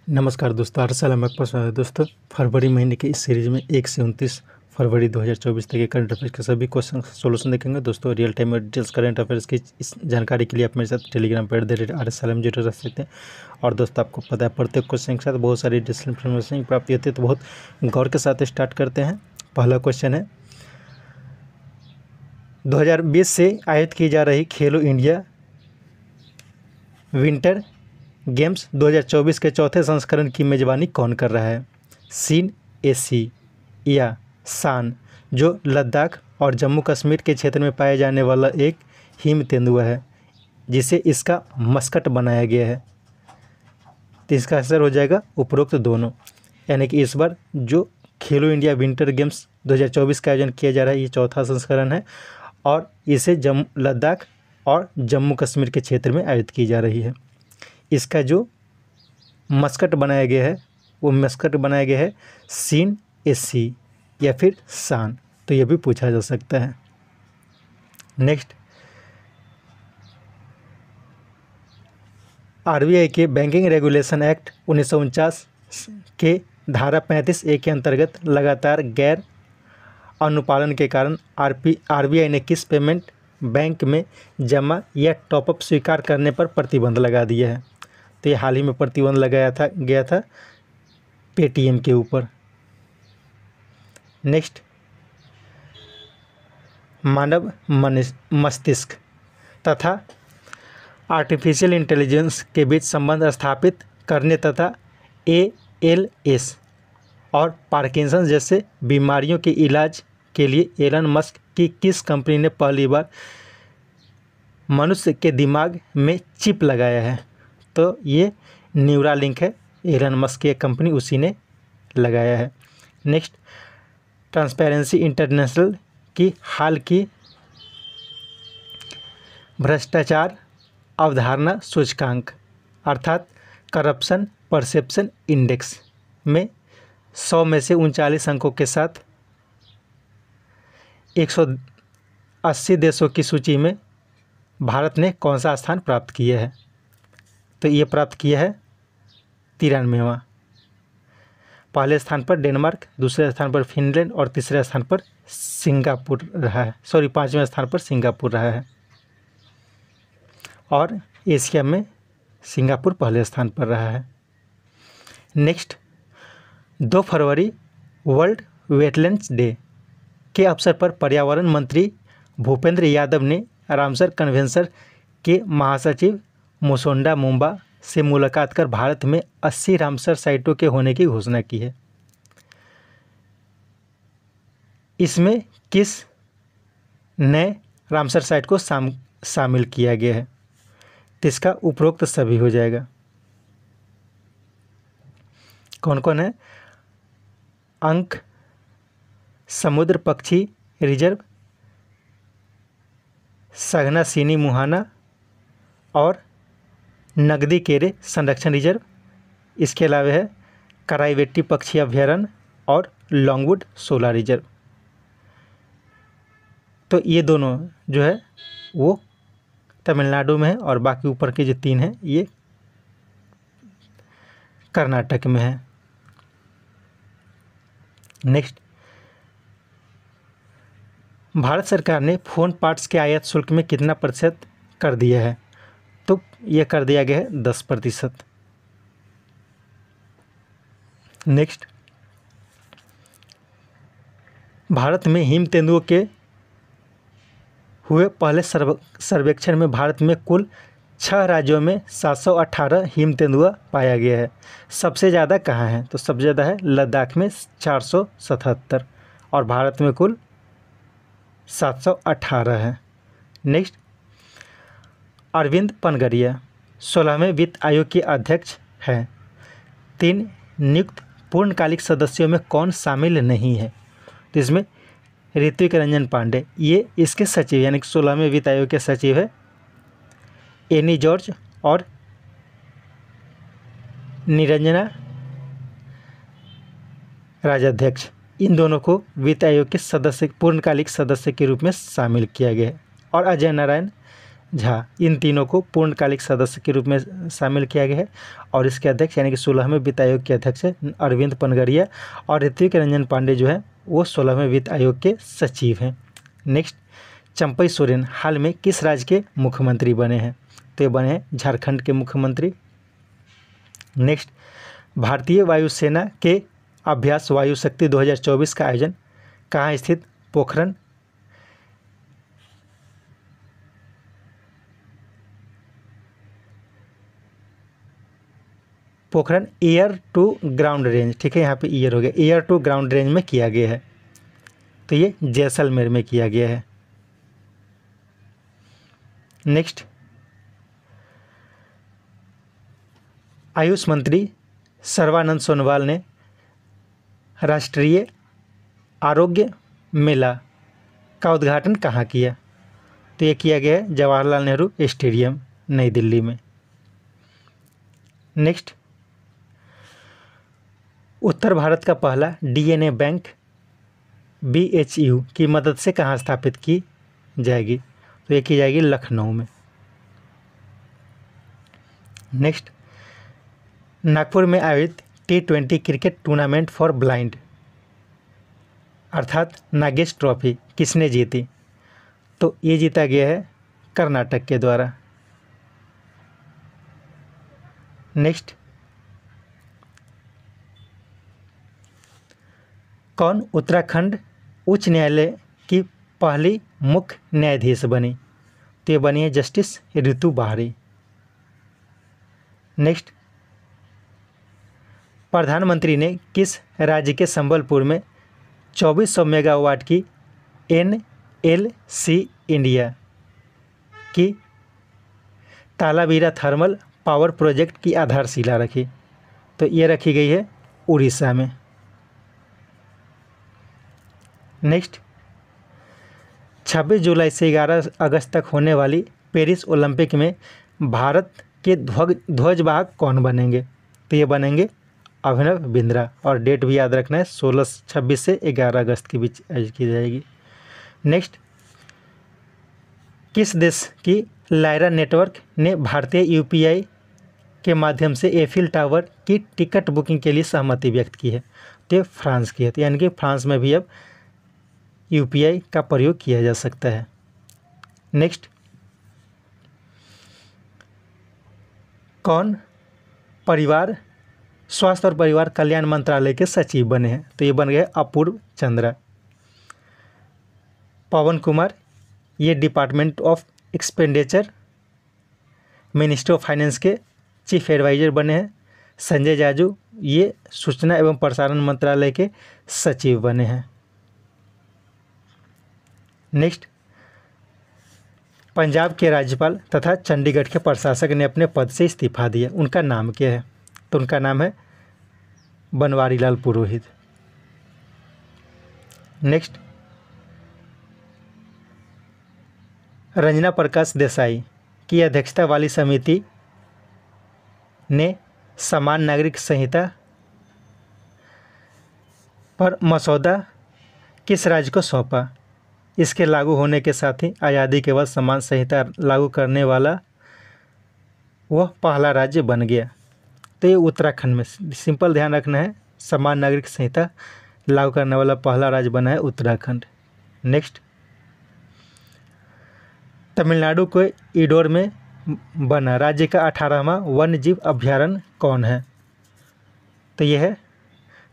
नमस्कार दोस्तों, हर साल हम आपके पास दोस्तों फरवरी महीने के इस सीरीज में 1 से 29 फरवरी 2024 तक के करंट अफेयर्स के सभी क्वेश्चन सोल्यूशन देखेंगे। दोस्तों रियल टाइम में डिटेल्स करंट अफेयर्स की इस जानकारी के लिए आप मेरे साथ टेलीग्राम पर @RSLM जुड़े रह सकते हैं। और दोस्तों आपको पता है प्रत्येक क्वेश्चन के साथ बहुत सारी डिटेल इन्फॉर्मेशन प्राप्त होती है, तो बहुत गौर के साथ स्टार्ट करते हैं। पहला क्वेश्चन है, 2020 से आयोजित की जा रही खेलो इंडिया विंटर गेम्स 2024 के चौथे संस्करण की मेज़बानी कौन कर रहा है? चीन, एसी या शान, जो लद्दाख और जम्मू कश्मीर के क्षेत्र में पाया जाने वाला एक हिम तेंदुआ है जिसे इसका मस्कट बनाया गया है। तो इसका आंसर हो जाएगा उपरोक्त दोनों। यानी कि इस बार जो खेलो इंडिया विंटर गेम्स 2024 का आयोजन किया जा रहा है, ये चौथा संस्करण है और इसे लद्दाख और जम्मू कश्मीर के क्षेत्र में आयोजित की जा रही है। इसका जो मस्कट बनाया गया है वो मस्कट बनाया गया है चीन, एसी या फिर शान। तो ये भी पूछा जा सकता है। नेक्स्ट, आरबीआई के बैंकिंग रेगुलेशन एक्ट 1949 के धारा 35A के अंतर्गत लगातार गैर अनुपालन के कारण आरबीआई ने किस पेमेंट बैंक में जमा या टॉपअप स्वीकार करने पर प्रतिबंध लगा दिया है? तो ये हाल ही में प्रतिबंध लगाया गया था पेटीएम के ऊपर। नेक्स्ट, मानव मस्तिष्क तथा आर्टिफिशियल इंटेलिजेंस के बीच संबंध स्थापित करने तथा ALS और पार्किंसन जैसे बीमारियों के इलाज के लिए एलन मस्क की किस कंपनी ने पहली बार मनुष्य के दिमाग में चिप लगाया है? तो ये न्यूरालिंक है, एलन मस्क की कंपनी उसी ने लगाया है। नेक्स्ट, ट्रांसपेरेंसी इंटरनेशनल की हाल की भ्रष्टाचार अवधारणा सूचकांक अर्थात करप्शन परसेप्शन इंडेक्स में 100 में से 39 अंकों के साथ 180 देशों की सूची में भारत ने कौन सा स्थान प्राप्त किया है? तो ये प्राप्त किया है 93वां। पहले स्थान पर डेनमार्क, दूसरे स्थान पर फिनलैंड और तीसरे स्थान पर सिंगापुर रहा है। 5वें स्थान पर सिंगापुर रहा है और एशिया में सिंगापुर पहले स्थान पर रहा है। नेक्स्ट, 2 फरवरी वर्ल्ड वेटलैंड्स डे के अवसर पर पर्यावरण मंत्री भूपेंद्र यादव ने रामसर कन्वेंशन के महासचिव मुसोंडा मुंबा से मुलाकात कर भारत में 80 रामसर साइटों के होने की घोषणा की है। इसमें किस नए रामसर साइट को शामिल किया गया है? तो इसका उपरोक्त सभी हो जाएगा। कौन कौन है? अंक समुद्र पक्षी रिजर्व, सघना सीनी मुहाना और नगदी केरे संरक्षण रिजर्व। इसके अलावा है कराईवेट्टी पक्षी अभ्यारण्य और लॉन्गवुड सोलर रिजर्व। तो ये दोनों जो है वो तमिलनाडु में है और बाकी ऊपर के जो 3 हैं ये कर्नाटक में है। नेक्स्ट, भारत सरकार ने फ़ोन पार्ट्स के आयात शुल्क में कितना प्रतिशत कर दिया है? तो यह कर दिया गया है 10%। नेक्स्ट, भारत में हिम तेंदुओं के हुए पहले सर्वेक्षण में भारत में कुल 6 राज्यों में 718 हिम तेंदुआ पाया गया है। सबसे ज़्यादा कहाँ है? तो सबसे ज़्यादा है लद्दाख में 477 और भारत में कुल 718 है। नेक्स्ट, अरविंद पनगरिया 16वें वित्त आयोग के अध्यक्ष हैं। 3 नियुक्त पूर्णकालिक सदस्यों में कौन शामिल नहीं है? तो इसमें ऋत्विक रंजन पांडे ये इसके सचिव यानी कि 16वें वित्त आयोग के सचिव है। एनी जॉर्ज और निरंजना राजाध्यक्ष, इन दोनों को वित्त आयोग के सदस्य पूर्णकालिक सदस्य के रूप में शामिल किया गया है। और अजय नारायण झा, इन तीनों को पूर्णकालिक सदस्य के रूप में शामिल किया गया है। और इसके अध्यक्ष यानी कि 16वें वित्त आयोग के अध्यक्ष है अरविंद पनगड़िया, और ऋत्विक रंजन पांडे जो है वो 16वें वित्त आयोग के सचिव हैं। नेक्स्ट, चंपई सोरेन हाल में किस राज्य के मुख्यमंत्री बने हैं? तो ये बने हैं झारखंड के मुख्यमंत्री। नेक्स्ट, भारतीय वायुसेना के अभ्यास वायु शक्ति 2024 का आयोजन कहाँ स्थित? Pokhran. Pokhran air to ground range, ठीक है, यहाँ पे ईयर हो गया, एयर टू ग्राउंड रेंज में किया गया है। तो ये जैसलमेर में किया गया है। नेक्स्ट, आयुष मंत्री सर्बानंद सोनोवाल ने राष्ट्रीय आरोग्य मेला का उद्घाटन कहाँ किया? तो ये किया गया है जवाहरलाल नेहरू स्टेडियम, नई दिल्ली में। नेक्स्ट, उत्तर भारत का पहला डीएनए बैंक BHU की मदद से कहाँ स्थापित की जाएगी? तो ये की जाएगी लखनऊ में। नेक्स्ट, नागपुर में आयोजित T20 cricket tournament for blind अर्थात नागेश ट्रॉफी किसने जीती? तो ये जीता गया है कर्नाटक के द्वारा। नेक्स्ट, कौन उत्तराखंड उच्च न्यायालय की पहली मुख्य न्यायाधीश बनी? तो ये बनी है जस्टिस ऋतु बाहरी। नेक्स्ट, प्रधानमंत्री ने किस राज्य के संबलपुर में 2400 मेगावाट की NLC इंडिया की तालाबीरा थर्मल पावर प्रोजेक्ट की आधारशिला रखी? तो ये रखी गई है उड़ीसा में। नेक्स्ट, 26 जुलाई से 11 अगस्त तक होने वाली पेरिस ओलंपिक में भारत के ध्वजवाहक कौन बनेंगे? तो ये बनेंगे अभिनव बिंद्रा, और डेट भी याद रखना है 26 से 11 अगस्त के बीच की जाएगी। नेक्स्ट, किस देश की लायरा नेटवर्क ने भारतीय UPI के माध्यम से एफिल टावर की टिकट बुकिंग के लिए सहमति व्यक्त की है? तो ये फ्रांस की है। तो यानी कि फ्रांस में भी अब UPI का प्रयोग किया जा सकता है। नेक्स्ट, कौन स्वास्थ्य और परिवार कल्याण मंत्रालय के सचिव बने हैं? तो ये बन गए अपूर्व चंद्रा। पवन कुमार ये department of expenditure ministry of finance के चीफ एडवाइजर बने हैं। संजय जाजू ये सूचना एवं प्रसारण मंत्रालय के सचिव बने हैं। नेक्स्ट, पंजाब के राज्यपाल तथा चंडीगढ़ के प्रशासक ने अपने पद से इस्तीफा दिया, उनका नाम क्या है? तो उनका नाम है बनवारी लाल पुरोहित। नेक्स्ट, रंजना प्रकाश देसाई की अध्यक्षता वाली समिति ने समान नागरिक संहिता पर मसौदा किस राज्य को सौंपा? इसके लागू होने के साथ ही आज़ादी के बाद समान संहिता लागू करने वाला वह पहला राज्य बन गया। तो ये उत्तराखंड में, सिंपल ध्यान रखना है, समान नागरिक संहिता लागू करने वाला पहला राज्य बना है उत्तराखंड। नेक्स्ट, तमिलनाडु के इडोर में बना राज्य का 18वां वन्य जीव अभ्यारण्य कौन है? तो यह है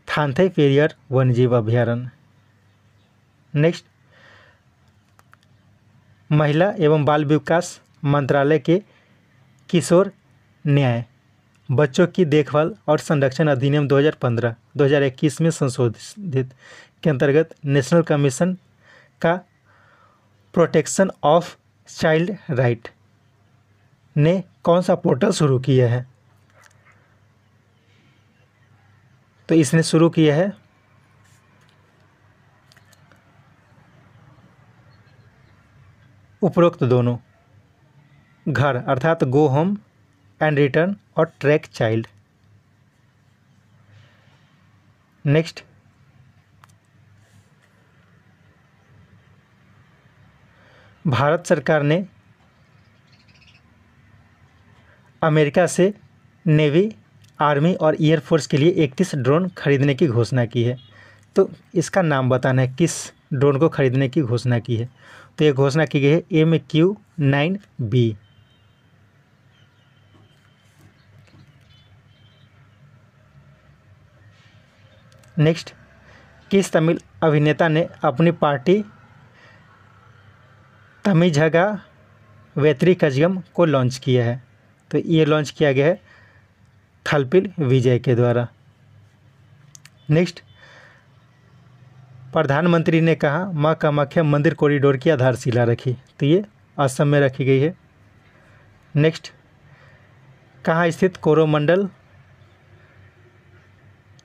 थानथई पेरियार वन्य जीव अभ्यारण्य। नेक्स्ट, महिला एवं बाल विकास मंत्रालय के किशोर न्याय बच्चों की देखभाल और संरक्षण अधिनियम 2015-2021 में संशोधित के अंतर्गत नेशनल कमीशन का प्रोटेक्शन ऑफ चाइल्ड राइट ने कौन सा पोर्टल शुरू किया है? तो इसने शुरू किया है उपरोक्त दोनों, घर अर्थात गो होम एंड रिटर्न और ट्रैक चाइल्ड। नेक्स्ट, भारत सरकार ने अमेरिका से नेवी, आर्मी और एयरफोर्स के लिए 31 ड्रोन खरीदने की घोषणा की है। तो इसका नाम बताना है किस ड्रोन को खरीदने की घोषणा की है। तो ये घोषणा की गई है MQ-9B। नेक्स्ट, किस तमिल अभिनेता ने अपनी पार्टी तमिझगा वेत्री कजगम को लॉन्च किया है? तो ये लॉन्च किया गया है थलपिल विजय के द्वारा। नेक्स्ट, प्रधानमंत्री ने कहा मां कामाख्या मंदिर कॉरिडोर की आधारशिला रखी? तो ये असम में रखी गई है। नेक्स्ट, कहाँ स्थित कोरोमंडल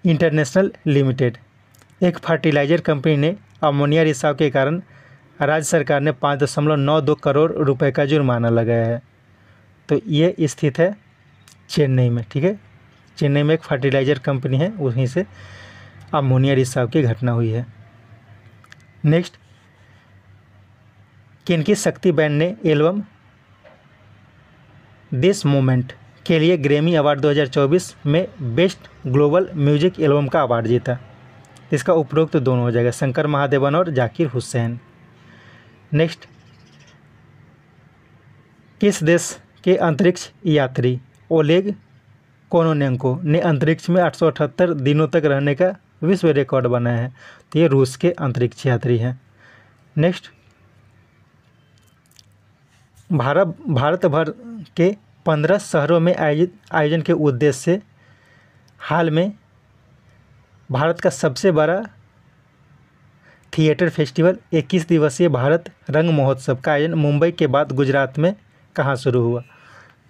इंटरनेशनल लिमिटेड एक फर्टिलाइजर कंपनी ने अमोनिया रिसाव के कारण राज्य सरकार ने 5.92 करोड़ रुपए का जुर्माना लगाया है? तो ये स्थित है चेन्नई में। ठीक है, चेन्नई में एक फर्टिलाइजर कंपनी है, वहीं से अमोनिया रिसाव की घटना हुई है। नेक्स्ट, किनकी शक्ति बैंड ने एल्बम दिस मोमेंट के लिए ग्रैमी अवार्ड 2024 में बेस्ट ग्लोबल म्यूजिक एल्बम का अवार्ड जीता? इसका उपरोक्त तो दोनों हो जाएगा, शंकर महादेवन और जाकिर हुसैन। नेक्स्ट, किस देश के अंतरिक्ष यात्री ओलेग कोनोनेंको ने अंतरिक्ष में 878 दिनों तक रहने का विश्व रिकॉर्ड बनाया है? तो ये रूस के अंतरिक्ष यात्री हैं। नेक्स्ट, भारत भर के 15 शहरों में आयोजन के उद्देश्य से हाल में भारत का सबसे बड़ा थिएटर फेस्टिवल 21 दिवसीय भारत रंग महोत्सव का आयोजन मुंबई के बाद गुजरात में कहाँ शुरू हुआ?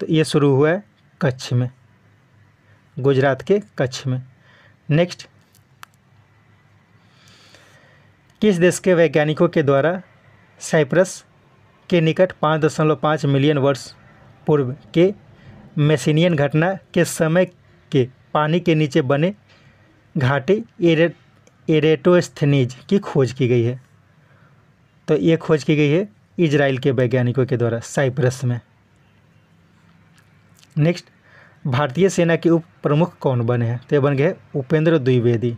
तो ये शुरू हुआ है कच्छ में, गुजरात के कच्छ में। नेक्स्ट, किस देश के वैज्ञानिकों के द्वारा साइप्रस के निकट 5.5 मिलियन वर्ष पूर्व के मेसिनियन घटना के समय के पानी के नीचे बने घाटी एरेटोस्थनीज की खोज की गई है? तो ये खोज की गई है इजराइल के वैज्ञानिकों के द्वारा साइप्रस में। नेक्स्ट, भारतीय सेना के उप प्रमुख कौन बने हैं? तो ये बन गए Upendra Dwivedi.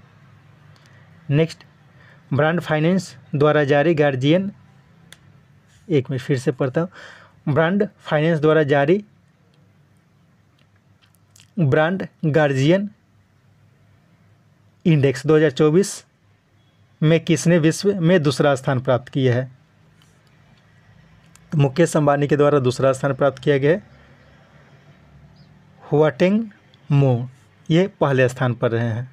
Next, brand finance द्वारा जारी गार्जियन, एक मिनट फिर से पढ़ता हूँ, ब्रांड फाइनेंस द्वारा जारी ब्रांड गार्जियन इंडेक्स 2024 में किसने विश्व में दूसरा स्थान प्राप्त किया है? मुकेश अंबानी के द्वारा दूसरा स्थान प्राप्त किया गया है। हुआटेंग मो ये पहले स्थान पर रहे हैं।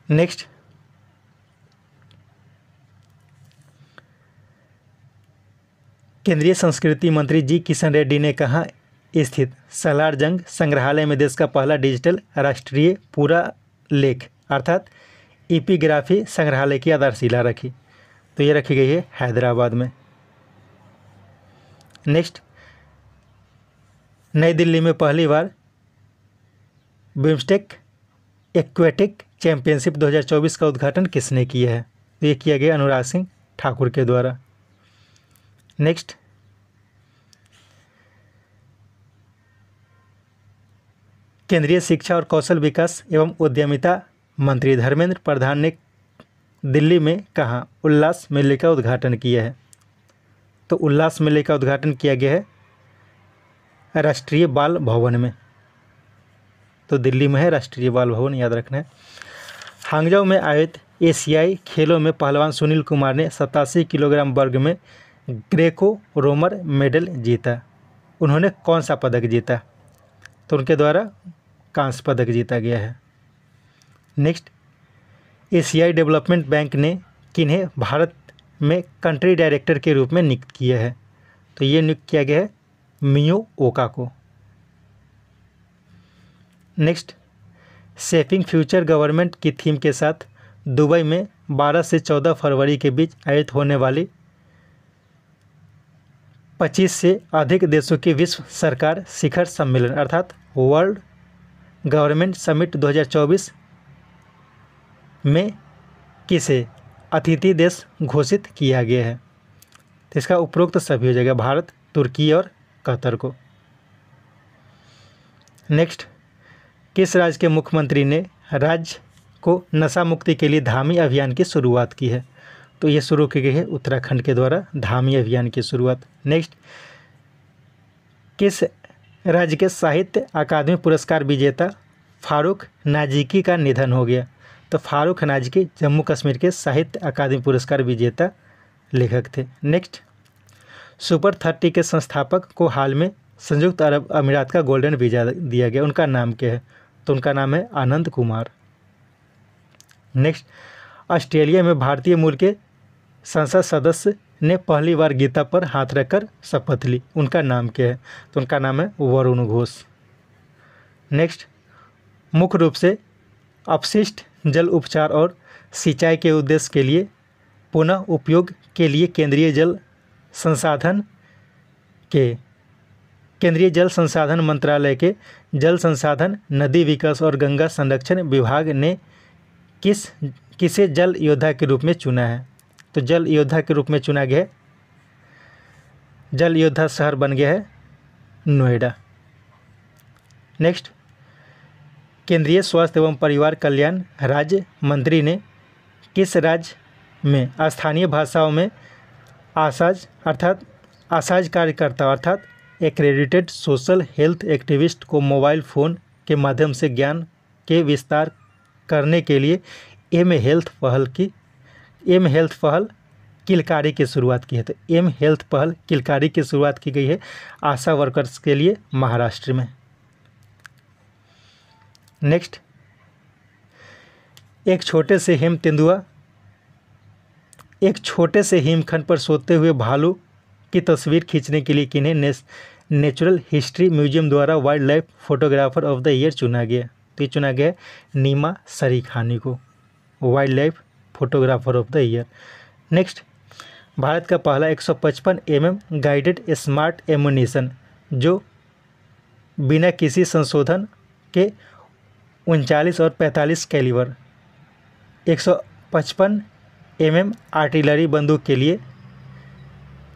नेक्स्ट, केंद्रीय संस्कृति मंत्री जी किशन रेड्डी ने कहा स्थित सलारजंग संग्रहालय में देश का पहला डिजिटल राष्ट्रीय पूरा लेख अर्थात एपिग्राफी संग्रहालय की आधारशिला रखी? तो ये रखी गई है हैदराबाद में। नेक्स्ट, नई दिल्ली में पहली बार बिम्स्टेक एक्वेटिक चैंपियनशिप 2024 का उद्घाटन किसने किया है? तो ये किया गया अनुराग सिंह ठाकुर के द्वारा। नेक्स्ट, केंद्रीय शिक्षा और कौशल विकास एवं उद्यमिता मंत्री धर्मेंद्र प्रधान ने दिल्ली में कहाँ उल्लास मेले का उद्घाटन किया है? तो उल्लास मेले का उद्घाटन किया गया है राष्ट्रीय बाल भवन में। तो दिल्ली में है राष्ट्रीय बाल भवन, याद रखना है। हांगजाओ में आयोजित एशियाई खेलों में पहलवान सुनील कुमार ने 87 किलोग्राम वर्ग में ग्रेको रोमर मेडल जीता। उन्होंने कौन सा पदक जीता? तो उनके द्वारा कांस्य पदक जीता गया है। नेक्स्ट, एशियाई डेवलपमेंट बैंक ने किन्हें भारत में कंट्री डायरेक्टर के रूप में नियुक्त किया है? तो ये नियुक्त किया गया है मियो ओका को। नेक्स्ट, सेफिंग फ्यूचर गवर्नमेंट की थीम के साथ दुबई में 12 से 14 फरवरी के बीच आयोजित होने वाली 25 से अधिक देशों के विश्व सरकार शिखर सम्मेलन अर्थात वर्ल्ड गवर्नमेंट समिट 2024 में किसे अतिथि देश घोषित किया गया है? तो इसका उपरोक्त सभी हो जाएगा, भारत, तुर्की और कतर को। नेक्स्ट, किस राज्य के मुख्यमंत्री ने राज्य को नशा मुक्ति के लिए धामी अभियान की शुरुआत की है? तो ये शुरू की गई है उत्तराखंड के द्वारा धामी अभियान की शुरुआत। नेक्स्ट, किस राज्य के साहित्य अकादमी पुरस्कार विजेता फारूक नाजिकी का निधन हो गया? तो फारूक नाजिकी जम्मू कश्मीर के साहित्य अकादमी पुरस्कार विजेता लेखक थे। नेक्स्ट, सुपर 30 के संस्थापक को हाल में संयुक्त अरब अमीरात का गोल्डन वीज़ा दिया गया, उनका नाम क्या है? तो उनका नाम है आनंद कुमार। नेक्स्ट, ऑस्ट्रेलिया में भारतीय मूल के संसद सदस्य ने पहली बार गीता पर हाथ रखकर शपथ ली, उनका नाम क्या है? तो उनका नाम है वरुण घोष। नेक्स्ट, मुख्य रूप से अपशिष्ट जल उपचार और सिंचाई के उद्देश्य के लिए पुनः उपयोग के लिए केंद्रीय जल संसाधन मंत्रालय के जल संसाधन, नदी विकास और गंगा संरक्षण विभाग ने किसे जल योद्धा के रूप में चुना है? तो जल योद्धा के रूप में चुना गया है, जल योद्धा शहर बन गया है नोएडा। नेक्स्ट, केंद्रीय स्वास्थ्य एवं परिवार कल्याण राज्य मंत्री ने किस राज्य में स्थानीय भाषाओं में आसाज कार्यकर्ता अर्थात एक्रेडिटेड सोशल हेल्थ एक्टिविस्ट को मोबाइल फ़ोन के माध्यम से ज्ञान के विस्तार करने के लिए एम हेल्थ पहल किलकारी की शुरुआत की है? तो एम हेल्थ पहल किलकारी की शुरुआत की गई है आशा वर्कर्स के लिए महाराष्ट्र में। नेक्स्ट, एक छोटे से हिमखंड पर सोते हुए भालू की तस्वीर खींचने के लिए किन्हें नेचुरल हिस्ट्री म्यूजियम द्वारा wild life photographer of the year चुना गया? तो ये चुना गया नीमा सरीखानी को wild life photographer of the year. Next, Bharat का पहला 155 mm गाइडेड स्मार्ट एमुनिशन जो बिना किसी संशोधन के 39 और 45 कैलिबर 155 mm आर्टिलरी बंदूक के लिए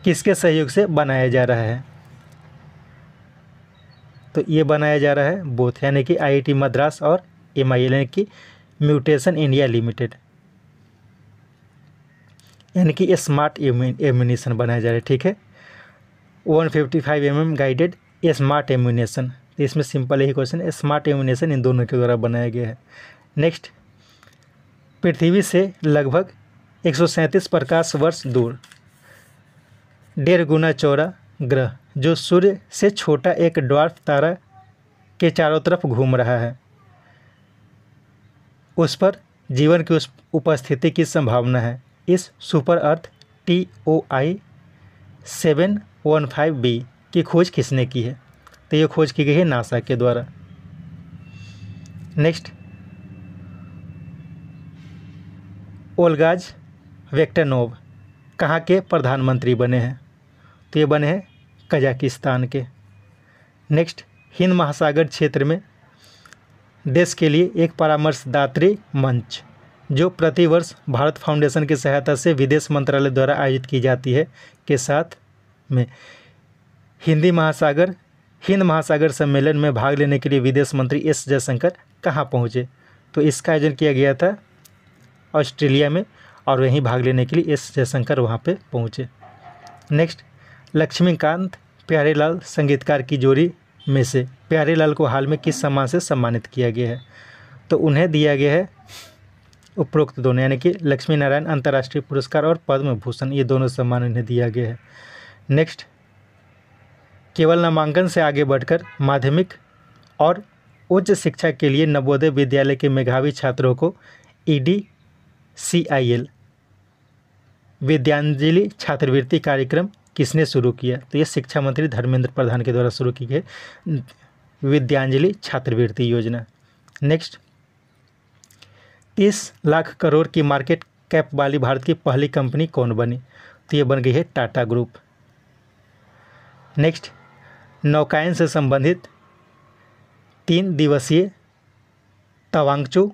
किसके सहयोग से बनाया जा रहा है? तो ये बनाया जा रहा है बोथ, यानी कि IIT मद्रास और MIL यानी कि म्यूटेशन इंडिया लिमिटेड, यानी कि स्मार्ट एम्यूनेशन बनाया जा रहा है। ठीक है, 155 mm गाइडेड स्मार्ट एम्यूनेशन, तो इसमें सिंपल यही क्वेश्चन है, स्मार्ट एम्यूनेशन इन दोनों के द्वारा बनाया गया है। नेक्स्ट, पृथ्वी से लगभग 137 प्रकाश वर्ष दूर 1.5 गुना चौड़ा ग्रह जो सूर्य से छोटा एक ड्वार्फ तारा के चारों तरफ घूम रहा है, उस पर जीवन की उपस्थिति की संभावना है। इस सुपर अर्थ TOI 715b की खोज किसने की है? तो ये खोज की गई है नासा के द्वारा। नेक्स्ट, ओल्गाज वेक्टनोव कहाँ के प्रधानमंत्री बने हैं? तो ये बने हैं कजाकिस्तान के। नेक्स्ट, हिंद महासागर क्षेत्र में देश के लिए एक परामर्शदात्री मंच जो प्रतिवर्ष भारत फाउंडेशन की सहायता से विदेश मंत्रालय द्वारा आयोजित की जाती है के साथ में हिंद महासागर सम्मेलन में भाग लेने के लिए विदेश मंत्री S जयशंकर कहाँ पहुँचे? तो इसका आयोजन किया गया था ऑस्ट्रेलिया में और वहीं भाग लेने के लिए S जयशंकर वहाँ पे पहुँचे। नेक्स्ट, लक्ष्मीकांत प्यारेलाल संगीतकार की जोड़ी में से प्यारेलाल को हाल में किस सम्मान से सम्मानित किया गया है? तो उन्हें दिया गया है उपरोक्त दोनों, यानी कि लक्ष्मी नारायण अंतर्राष्ट्रीय पुरस्कार और पद्म भूषण, ये दोनों सम्मान उन्हें दिया गया है। नेक्स्ट, केवल नामांकन से आगे बढ़कर माध्यमिक और उच्च शिक्षा के लिए नवोदय विद्यालय के मेधावी छात्रों को EDCIL विद्यांजलि छात्रवृत्ति कार्यक्रम किसने शुरू किया? तो ये शिक्षा मंत्री धर्मेंद्र प्रधान के द्वारा शुरू की गई विद्यांजलि छात्रवृत्ति योजना। नेक्स्ट, 30 लाख करोड़ की मार्केट कैप वाली भारत की पहली कंपनी कौन बनी? तो ये बन गई है टाटा ग्रुप। नेक्स्ट, नौकायन से संबंधित 3 दिवसीय तवांगचू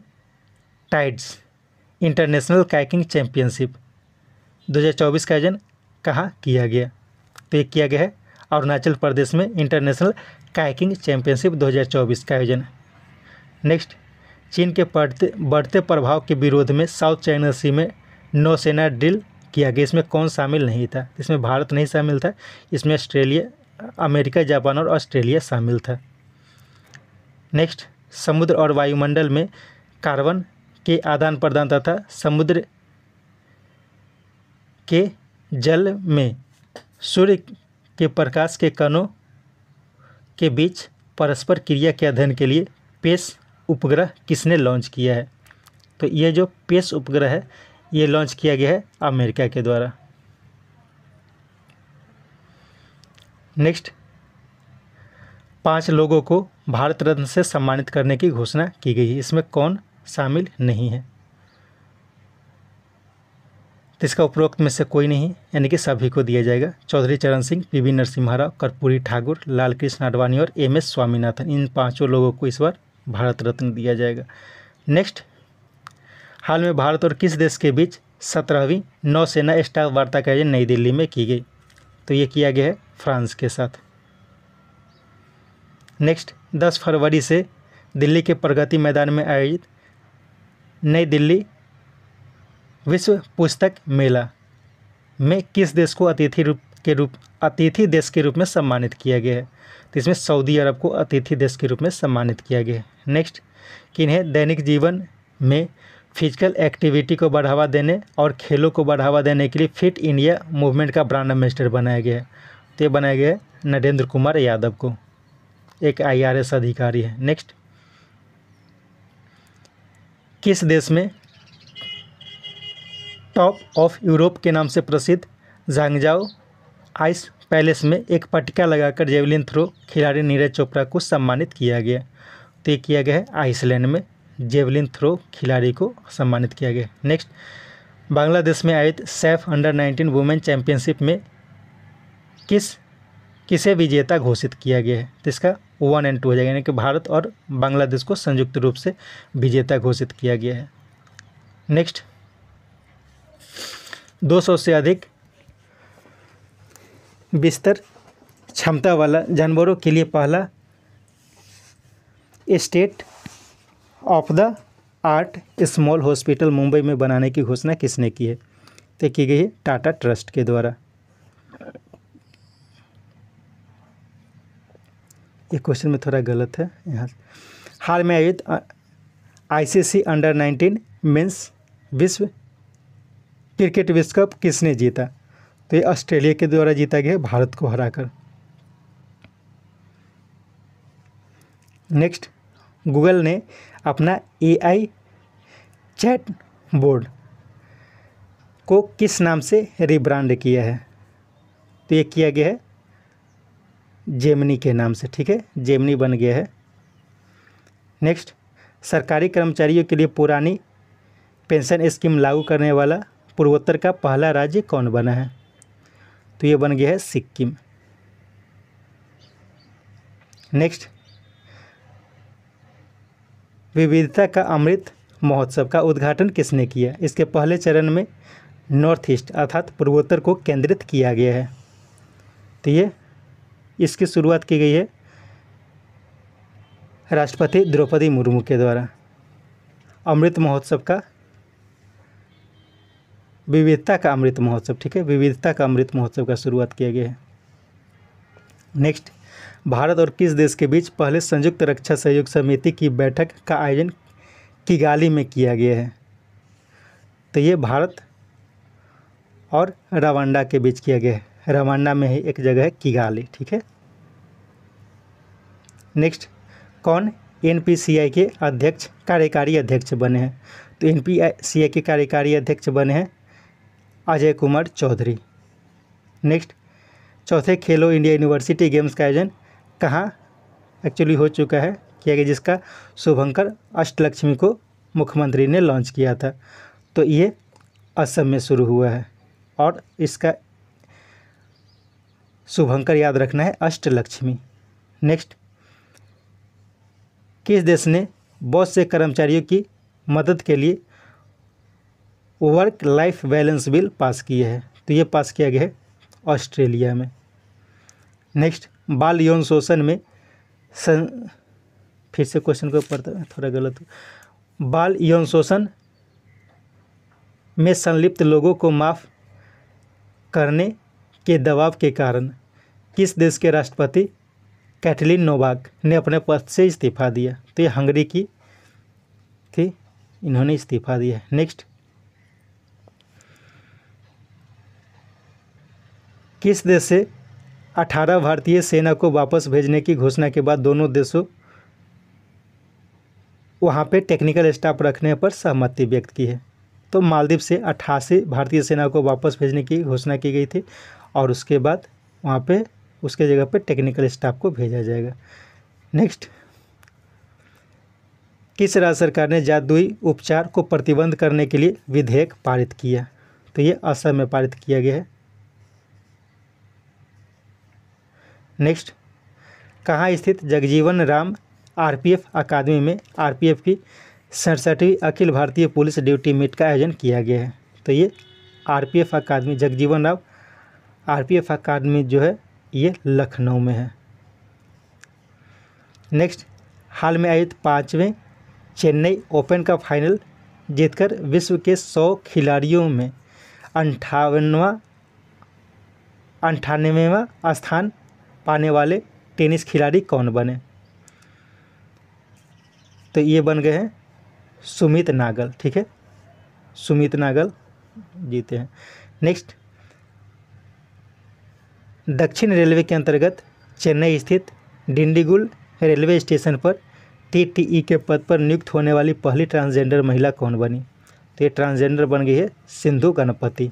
टाइड्स इंटरनेशनल कायाकिंग चैंपियनशिप 2024 का आयोजन कहाँ किया गया? तो ये किया गया है अरुणाचल प्रदेश में इंटरनेशनल कायाकिंग चैंपियनशिप 2024 का आयोजन। नेक्स्ट, चीन के बढ़ते प्रभाव के विरोध में साउथ चाइना सी में नौसेना ड्रिल किया गया। इसमें कौन शामिल नहीं था? इसमें भारत नहीं शामिल था, इसमें ऑस्ट्रेलिया, अमेरिका, जापान और ऑस्ट्रेलिया शामिल था। नेक्स्ट, समुद्र और वायुमंडल में कार्बन के आदान प्रदान तथा समुद्र के जल में सूर्य के प्रकाश के कणों के बीच परस्पर क्रिया के अध्ययन के लिए पेस उपग्रह किसने लॉन्च किया है? तो ये जो पेस उपग्रह है ये लॉन्च किया गया है अमेरिका के द्वारा। नेक्स्ट, 5 लोगों को भारत रत्न से सम्मानित करने की घोषणा की गई है। इसमें कौन शामिल नहीं है? तो इसका उपरोक्त में से कोई नहीं, यानी कि सभी को दिया जाएगा। चौधरी चरण सिंह, पीवी नरसिम्हा राव, कर्पूरी ठाकुर, लाल कृष्ण आडवाणी और एम.एस. स्वामीनाथन, इन 5 लोगों को इस बार भारत रत्न दिया जाएगा। नेक्स्ट, हाल में भारत और किस देश के बीच 17वीं नौसेना स्टाफ वार्ता का आयोजन नई दिल्ली में की गई? तो ये किया गया है फ्रांस के साथ। नेक्स्ट, 10 फरवरी से दिल्ली के प्रगति मैदान में आयोजित नई दिल्ली विश्व पुस्तक मेला में किस देश को अतिथि देश के रूप में सम्मानित किया गया है? तो इसमें सऊदी अरब को अतिथि देश के रूप में सम्मानित किया गया है। नेक्स्ट, किन्हें दैनिक जीवन में फिजिकल एक्टिविटी को बढ़ावा देने और खेलों को बढ़ावा देने के लिए फिट इंडिया मूवमेंट का ब्रांड एम्बेसडर बनाया गया है? तो ये बनाया गया है नरेंद्र कुमार यादव को, एक IRS अधिकारी है। नेक्स्ट, किस देश में टॉप ऑफ यूरोप के नाम से प्रसिद्ध झांगजाओ आइस पैलेस में एक पटिका लगाकर जेवलिन थ्रो खिलाड़ी नीरज चोपड़ा को सम्मानित किया गया? तो ये किया गया है आइसलैंड में, जेवलिन थ्रो खिलाड़ी को सम्मानित किया गया। नेक्स्ट, बांग्लादेश में आयोजित सैफ अंडर-19 वुमेन चैंपियनशिप में किसे विजेता घोषित किया गया है? तो इसका 1 और 2 हो जाएगा, यानी कि भारत और बांग्लादेश को संयुक्त रूप से विजेता घोषित किया गया है। नेक्स्ट, 200 से अधिक बिस्तर क्षमता वाला जानवरों के लिए पहला state of the art small hospital Mumbai में बनाने की घोषणा किसने की है? तो की गई है टाटा ट्रस्ट के द्वारा। ये क्वेश्चन में थोड़ा गलत है यहाँ। हाल में आयोजित ICC अंडर-19 मेंस विश्व क्रिकेट विश्व कप किसने जीता? तो ये ऑस्ट्रेलिया के द्वारा जीता गया भारत को हराकर। नेक्स्ट, गूगल ने अपना AI चैट बोर्ड को किस नाम से रिब्रांड किया है? तो ये किया गया है जेमिनी के नाम से, ठीक है, जेमिनी बन गया है। नेक्स्ट, सरकारी कर्मचारियों के लिए पुरानी पेंशन स्कीम लागू करने वाला पूर्वोत्तर का पहला राज्य कौन बना है? तो ये बन गया है सिक्किम। नेक्स्ट, विविधता का अमृत महोत्सव का उद्घाटन किसने किया? इसके पहले चरण में नॉर्थ ईस्ट अर्थात पूर्वोत्तर को केंद्रित किया गया है। तो ये इसकी शुरुआत की गई है राष्ट्रपति द्रौपदी मुर्मू के द्वारा। अमृत महोत्सव का विविधता का अमृत महोत्सव, ठीक है, विविधता का अमृत महोत्सव का शुरुआत किया गया है। नेक्स्ट, भारत और किस देश के बीच पहले संयुक्त रक्षा सहयोग समिति की बैठक का आयोजन किगाली में किया गया है? तो ये भारत और रवांडा के बीच किया गया है। रवांडा में ही एक जगह है किगाली, ठीक है। नेक्स्ट, कौन NPCI के अध्यक्ष कार्यकारी अध्यक्ष बने हैं? तो NPCI के कार्यकारी अध्यक्ष बने हैं अजय कुमार चौधरी। नेक्स्ट, चौथे खेलो इंडिया यूनिवर्सिटी गेम्स का आयोजन कहाँ एक्चुअली हो चुका है, किया गया, जिसका शुभंकर अष्टलक्ष्मी को मुख्यमंत्री ने लॉन्च किया था? तो ये असम में शुरू हुआ है और इसका शुभंकर याद रखना है अष्टलक्ष्मी। नेक्स्ट, किस देश ने बहुत से कर्मचारियों की मदद के लिए work life balance bill pass किया है? तो ये पास किया गया है ऑस्ट्रेलिया में। नेक्स्ट, बाल यौन शोषण में फिर से क्वेश्चन को पढ़ता है, थोड़ा गलत हो। बाल यौन शोषण में संलिप्त लोगों को माफ़ करने के दबाव के कारण किस देश के राष्ट्रपति कैटलिन नोवाक ने अपने पद से इस्तीफा दिया? तो ये हंगरी की थी, इन्होंने इस्तीफा दिया। नेक्स्ट, किस देश से 18 भारतीय सेना को वापस भेजने की घोषणा के बाद दोनों देशों वहां पे टेक्निकल स्टाफ रखने पर सहमति व्यक्त की है? तो मालदीव से 88 भारतीय सेना को वापस भेजने की घोषणा की गई थी और उसके बाद वहाँ पे उसके जगह पे टेक्निकल स्टाफ को भेजा जाएगा। नेक्स्ट, किस राज्य सरकार ने जादुई उपचार को प्रतिबंध करने के लिए विधेयक पारित किया? तो ये असम में पारित किया गया है। नेक्स्ट, कहाँ स्थित जगजीवन राम आरपीएफ अकादमी में आरपीएफ की 67वीं Akhil Bharatiya police duty meet का आयोजन किया गया है? तो ये आरपीएफ अकादमी, जगजीवन राम आरपीएफ अकादमी जो है ये लखनऊ में है। नेक्स्ट, हाल में आयोजित 5वें चेन्नई ओपन का फाइनल जीतकर विश्व के 100 खिलाड़ियों में 98वां स्थान पाने वाले टेनिस खिलाड़ी कौन बने? तो ये बन गए हैं सुमित नागल। ठीक है, सुमित नागल जीते हैं। नेक्स्ट, दक्षिण रेलवे के अंतर्गत चेन्नई स्थित डिंडीगुल रेलवे स्टेशन पर टीटीई के पद पर नियुक्त होने वाली पहली ट्रांसजेंडर महिला कौन बनी? तो ये ट्रांसजेंडर बन गई है सिंधु गणपति।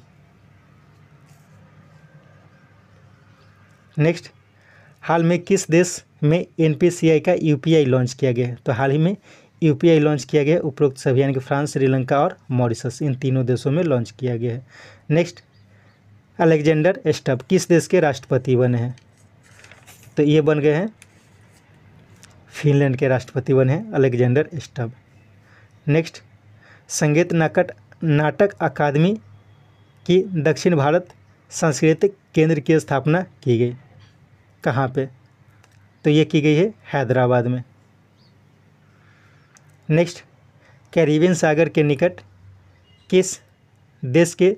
नेक्स्ट, हाल में किस देश में एनपीसीआई का यूपीआई लॉन्च किया गया है? तो हाल ही में यूपीआई लॉन्च किया गया है उपरोक्त सभी, यानी कि फ्रांस, श्रीलंका और मॉरिशस, इन तीनों देशों में लॉन्च किया गया है। नेक्स्ट, अलेक्जेंडर स्टब किस देश के राष्ट्रपति बने हैं? तो ये बन गए हैं फिनलैंड के राष्ट्रपति बने हैं अलेक्जेंडर स्टब। नेक्स्ट, संगीत नाटक अकादमी की दक्षिण भारत सांस्कृतिक केंद्र की स्थापना की गई, कहाँ पे? तो ये की गई है हैदराबाद में। नेक्स्ट, कैरिबियन सागर के निकट किस देश के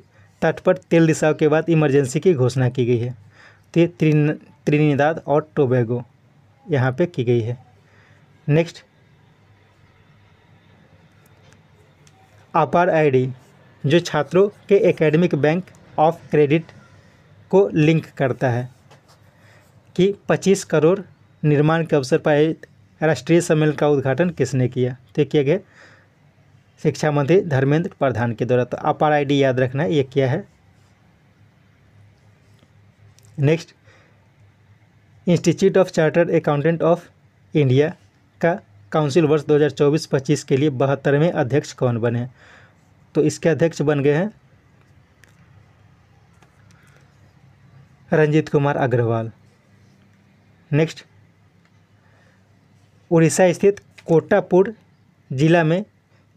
तट पर तेल रिसाव के बाद इमरजेंसी की घोषणा की गई है? तो ये त्रिनिदाद और टोबैगो यहाँ पे की गई है। नेक्स्ट, अपार आईडी जो छात्रों के एकेडमिक बैंक ऑफ क्रेडिट को लिंक करता है कि 25 करोड़ निर्माण के अवसर पर आयोजित राष्ट्रीय सम्मेलन का उद्घाटन किसने किया? तो किया गया शिक्षा मंत्री धर्मेंद्र प्रधान के द्वारा। तो अपार आईडी याद रखना है, ये क्या है। Next, institute of chartered accountant of India का काउंसिल वर्ष 2024-25 के लिए 72वें अध्यक्ष कौन बने हैं? तो इसके अध्यक्ष बन गए हैं रंजीत कुमार अग्रवाल। नेक्स्ट, उड़ीसा स्थित कोटापुर जिला में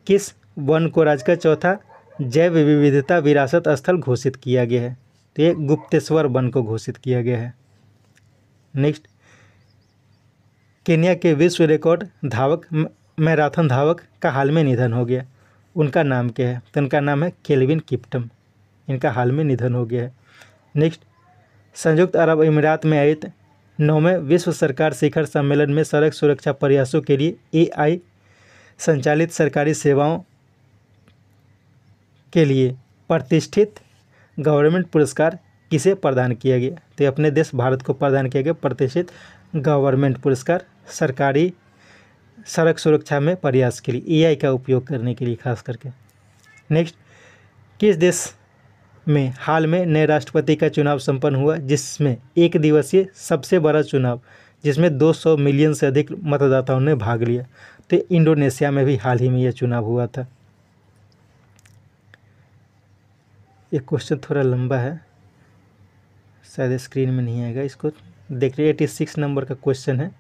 किस वन को राज्य का चौथा जैव विविधता विरासत स्थल घोषित किया गया है? तो ये गुप्तेश्वर वन को घोषित किया गया है। नेक्स्ट, केन्या के विश्व रिकॉर्ड धावक मैराथन धावक का हाल में निधन हो गया, उनका नाम क्या है? तो उनका नाम है केल्विन किप्टम, इनका हाल में निधन हो गया है। नेक्स्ट, संयुक्त अरब अमीरात में आयोजित 9वें विश्व सरकार शिखर सम्मेलन में सड़क सुरक्षा प्रयासों के लिए एआई संचालित सरकारी सेवाओं के लिए प्रतिष्ठित गवर्नमेंट पुरस्कार किसे प्रदान किया गया? तो ये अपने देश भारत को प्रदान किया गया प्रतिष्ठित गवर्नमेंट पुरस्कार सरकारी सड़क सुरक्षा में प्रयास के लिए, एआई का उपयोग करने के लिए खास करके। नेक्स्ट, किस देश में हाल में नए राष्ट्रपति का चुनाव संपन्न हुआ जिसमें एक दिवसीय सबसे बड़ा चुनाव जिसमें 200 मिलियन से अधिक मतदाताओं ने भाग लिया? तो इंडोनेशिया में भी हाल ही में यह चुनाव हुआ था। ये क्वेश्चन थोड़ा लंबा है, शायद स्क्रीन में नहीं आएगा, इसको देख लीजिए। 86 नंबर का क्वेश्चन है।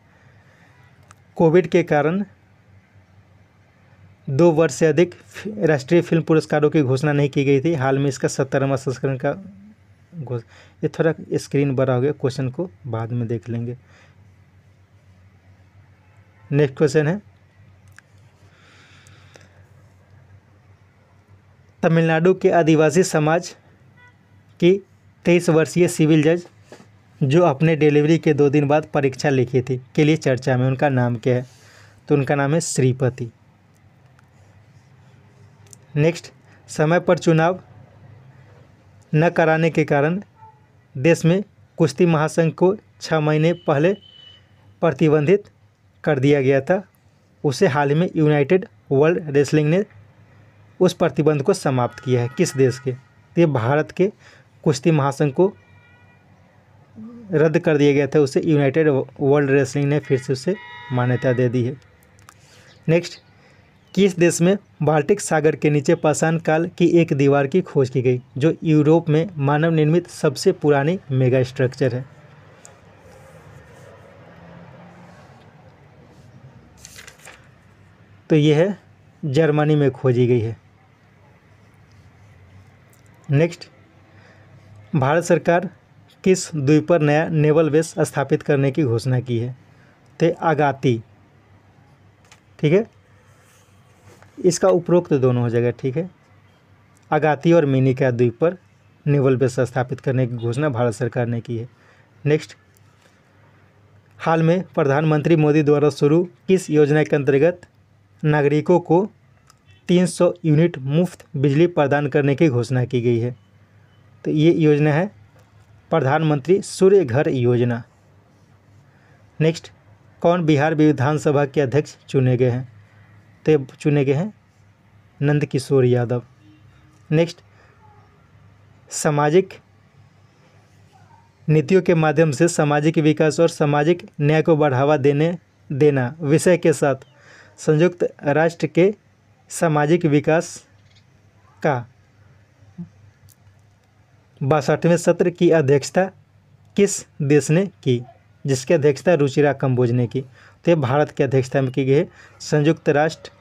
कोविड के कारण 2 वर्ष से अधिक राष्ट्रीय फिल्म पुरस्कारों की घोषणा नहीं की गई थी, हाल में इसका 70वां संस्करण का ये थोड़ा स्क्रीन बड़ा हो गया, क्वेश्चन को बाद में देख लेंगे। नेक्स्ट क्वेश्चन है, तमिलनाडु के आदिवासी समाज की 23 वर्षीय सिविल जज जो अपने डिलीवरी के 2 दिन बाद परीक्षा लिखी थी के लिए चर्चा में, उनका नाम क्या है? तो उनका नाम है श्रीपति। नेक्स्ट, समय पर चुनाव न कराने के कारण देश में कुश्ती महासंघ को 6 महीने पहले प्रतिबंधित कर दिया गया था। उसे हाल ही में यूनाइटेड वर्ल्ड रेसलिंग ने उस प्रतिबंध को समाप्त किया है। किस देश के? तो ये भारत के कुश्ती महासंघ को रद्द कर दिया गया था, उसे यूनाइटेड वर्ल्ड रेसलिंग ने फिर से उसे मान्यता दे दी है। नेक्स्ट, किस देश में बाल्टिक सागर के नीचे पाषाण काल की एक दीवार की खोज की गई जो यूरोप में मानव निर्मित सबसे पुरानी मेगा स्ट्रक्चर है? तो यह है जर्मनी में खोजी गई है। नेक्स्ट, भारत सरकार किस द्वीप पर नया नेवल बेस स्थापित करने की घोषणा की है? तो आगाती, ठीक है, इसका उपरोक्त दोनों हो जाएगा, ठीक है। आगाती और मिनिका द्वीप पर नेवल बेस स्थापित करने की घोषणा भारत सरकार ने की है। नेक्स्ट, हाल में प्रधानमंत्री मोदी द्वारा शुरू किस योजना के अंतर्गत नागरिकों को 300 यूनिट मुफ्त बिजली प्रदान करने की घोषणा की गई है? तो ये योजना है प्रधानमंत्री सूर्य घर योजना। नेक्स्ट, कौन बिहार विधानसभा के अध्यक्ष चुने गए हैं? तो चुने गए हैं नंद किशोर यादव। नेक्स्ट, सामाजिक नीतियों के माध्यम से सामाजिक विकास और सामाजिक न्याय को बढ़ावा देना विषय के साथ संयुक्त राष्ट्र के सामाजिक विकास का 62वें सत्र की अध्यक्षता किस देश ने की, जिसकी अध्यक्षता रुचिरा कंबोज ने की? तो ये भारत की अध्यक्षता में की गई है। संयुक्त राष्ट्र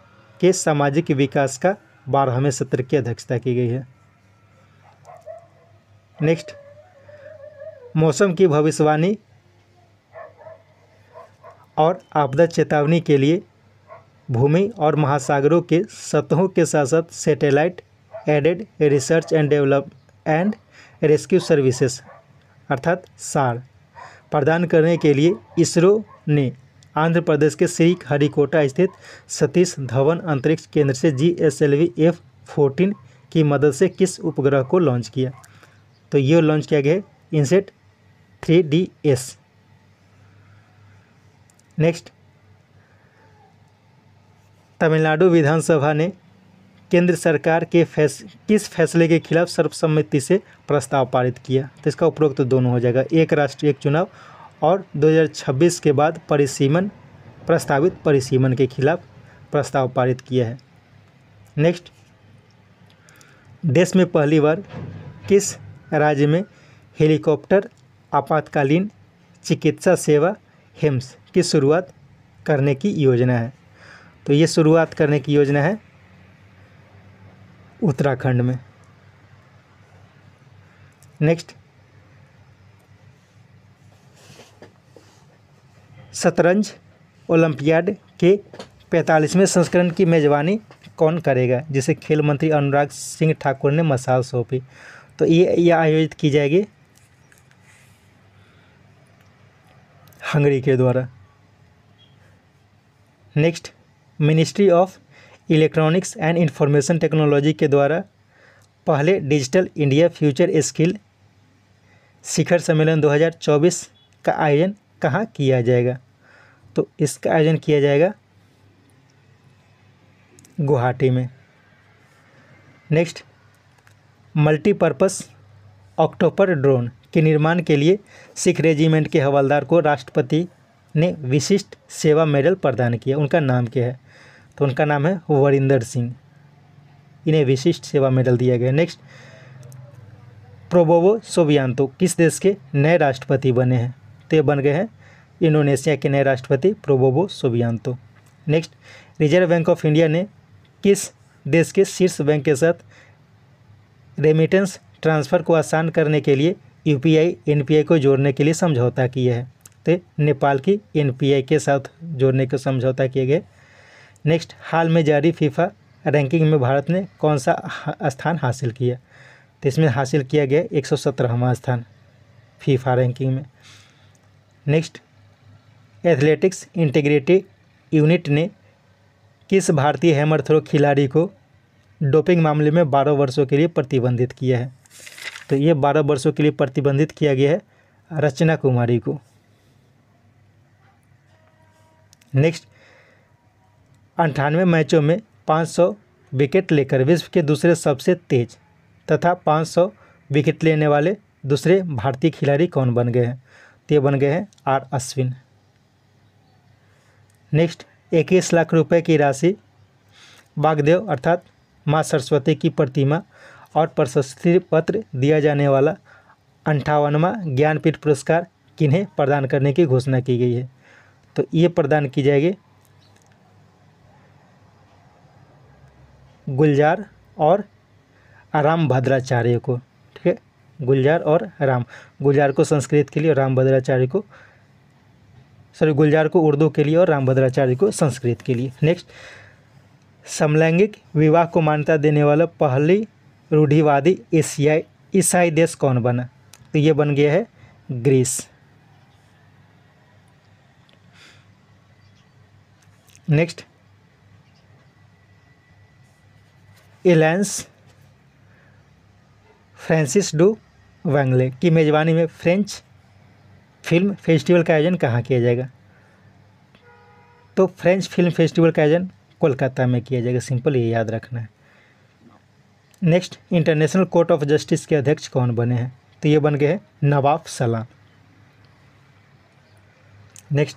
के सामाजिक विकास का 12वें सत्र की अध्यक्षता की गई है। नेक्स्ट, मौसम की भविष्यवाणी और आपदा चेतावनी के लिए भूमि और महासागरों के सतहों के साथ साथ satellite aided research and rescue services अर्थात सार प्रदान करने के लिए इसरो ने आंध्र प्रदेश के श्रीहरिकोटा स्थित सतीश धवन अंतरिक्ष केंद्र से GSLV F-14 की मदद से किस उपग्रह को लॉन्च किया? तो ये लॉन्च किया गया है इनसेट 3DS। नेक्स्ट, तमिलनाडु विधानसभा ने केंद्र सरकार के किस फैसले के खिलाफ सर्वसम्मति से प्रस्ताव पारित किया? तो इसका उपरोक्त दोनों हो जाएगा, एक राष्ट्र एक चुनाव और 2026 के बाद प्रस्तावित परिसीमन के खिलाफ प्रस्ताव पारित किया है। नेक्स्ट, देश में पहली बार किस राज्य में हेलीकॉप्टर आपातकालीन चिकित्सा सेवा HIMS की शुरुआत करने की योजना है? तो ये शुरुआत करने की योजना है उत्तराखंड में। नेक्स्ट, शतरंज ओलंपियाड के 45वें संस्करण की मेजबानी कौन करेगा, जिसे खेल मंत्री अनुराग सिंह ठाकुर ने मसाल सौंपी? तो ये आयोजित की जाएगी हंगरी के द्वारा। Next, ministry of electronics and information technology के द्वारा पहले डिजिटल इंडिया फ्यूचर स्किल शिखर सम्मेलन 2024 का आयोजन कहाँ किया जाएगा? तो इसका आयोजन किया जाएगा गुवाहाटी में। नेक्स्ट, मल्टीपर्पस ऑक्टोपर ड्रोन के निर्माण के लिए सिख रेजिमेंट के हवलदार को राष्ट्रपति ने विशिष्ट सेवा मेडल प्रदान किया, उनका नाम क्या है? तो उनका नाम है वरिंदर सिंह, इन्हें विशिष्ट सेवा मेडल दिया गया। नेक्स्ट, प्रोबोवो सोबियांतो किस देश के नए राष्ट्रपति बने हैं? तो ये बन गए हैं इंडोनेशिया के नए राष्ट्रपति Prabowo Subianto. Next, Reserve Bank of India ने किस देश के शीर्ष बैंक के साथ रेमिटेंस ट्रांसफ़र को आसान करने के लिए UPI NPI को जोड़ने के लिए समझौता किया है? तो नेपाल की एनपीआई के साथ जोड़ने का समझौता किए गए। नेक्स्ट, हाल में जारी फीफा रैंकिंग में भारत ने कौन सा स्थान हासिल किया? तो इसमें हासिल किया गया 117वां स्थान फीफा रैंकिंग में। नेक्स्ट, एथलेटिक्स इंटीग्रिटी यूनिट ने किस भारतीय हैमर थ्रो खिलाड़ी को डोपिंग मामले में 12 वर्षों के लिए प्रतिबंधित किया है? तो ये 12 वर्षों के लिए प्रतिबंधित किया गया है रचना कुमारी को। नेक्स्ट, 98 मैचों में 500 विकेट लेकर विश्व के दूसरे सबसे तेज तथा 500 विकेट लेने वाले दूसरे भारतीय खिलाड़ी कौन बन गए हैं? तो ये बन गए हैं आर अश्विन। नेक्स्ट, 21 लाख रुपए की राशि वाग्देव अर्थात माँ सरस्वती की प्रतिमा और प्रशस्ति पत्र दिया जाने वाला 58वां ज्ञानपीठ पुरस्कार किन्हें प्रदान करने की घोषणा की गई है? तो ये प्रदान की जाएगी गुलजार और राम भद्राचार्य को। ठीक है, गुलजार और राम, गुलजार को संस्कृत के लिए और राम भद्राचार्य को गुलजार को उर्दू के लिए और राम भद्राचार्य को संस्कृत के लिए। नेक्स्ट, समलैंगिक विवाह को मान्यता देने वाला पहली रूढ़िवादी ईसाई देश कौन बना? तो ये बन गया है Greece. Next, Alliance Française du वैंगले की मेज़बानी में फ्रेंच फिल्म फेस्टिवल का आयोजन कहाँ किया जाएगा? तो फ्रेंच फिल्म फेस्टिवल का आयोजन कोलकाता में किया जाएगा। सिंपल, ये याद रखना है। Next, international court of justice के अध्यक्ष कौन बने हैं? तो ये बन गए हैं नवाब सलाम। नेक्स्ट,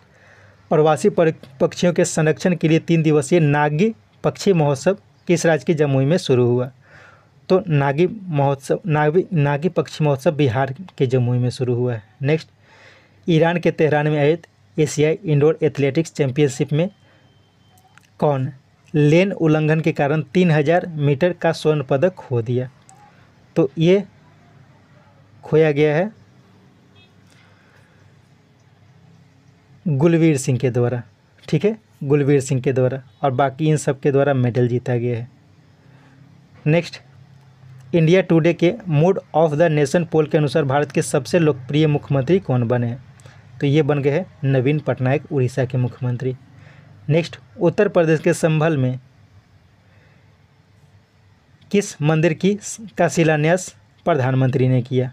प्रवासी पक्षियों के संरक्षण के लिए 3 दिवसीय नागी पक्षी महोत्सव किस राज्य के जमुई में शुरू हुआ? तो नागी पक्षी महोत्सव बिहार के जमुई में शुरू हुआ है। नेक्स्ट, ईरान के तेहरान में आयोजित एशियाई इंडोर एथलेटिक्स चैंपियनशिप में कौन लेन उल्लंघन के कारण 3000 मीटर का स्वर्ण पदक खो दिया? तो ये खोया गया है गुलवीर सिंह के द्वारा। ठीक है, गुलवीर सिंह के द्वारा, और बाकी इन सब के द्वारा मेडल जीता गया है। नेक्स्ट, इंडिया टुडे के मूड ऑफ द नेशन पोल के अनुसार भारत के सबसे लोकप्रिय मुख्यमंत्री कौन बने हैं? तो ये बन गए हैं नवीन पटनायक, उड़ीसा के मुख्यमंत्री। नेक्स्ट, उत्तर प्रदेश के संभल में किस मंदिर का शिलान्यास प्रधानमंत्री ने किया?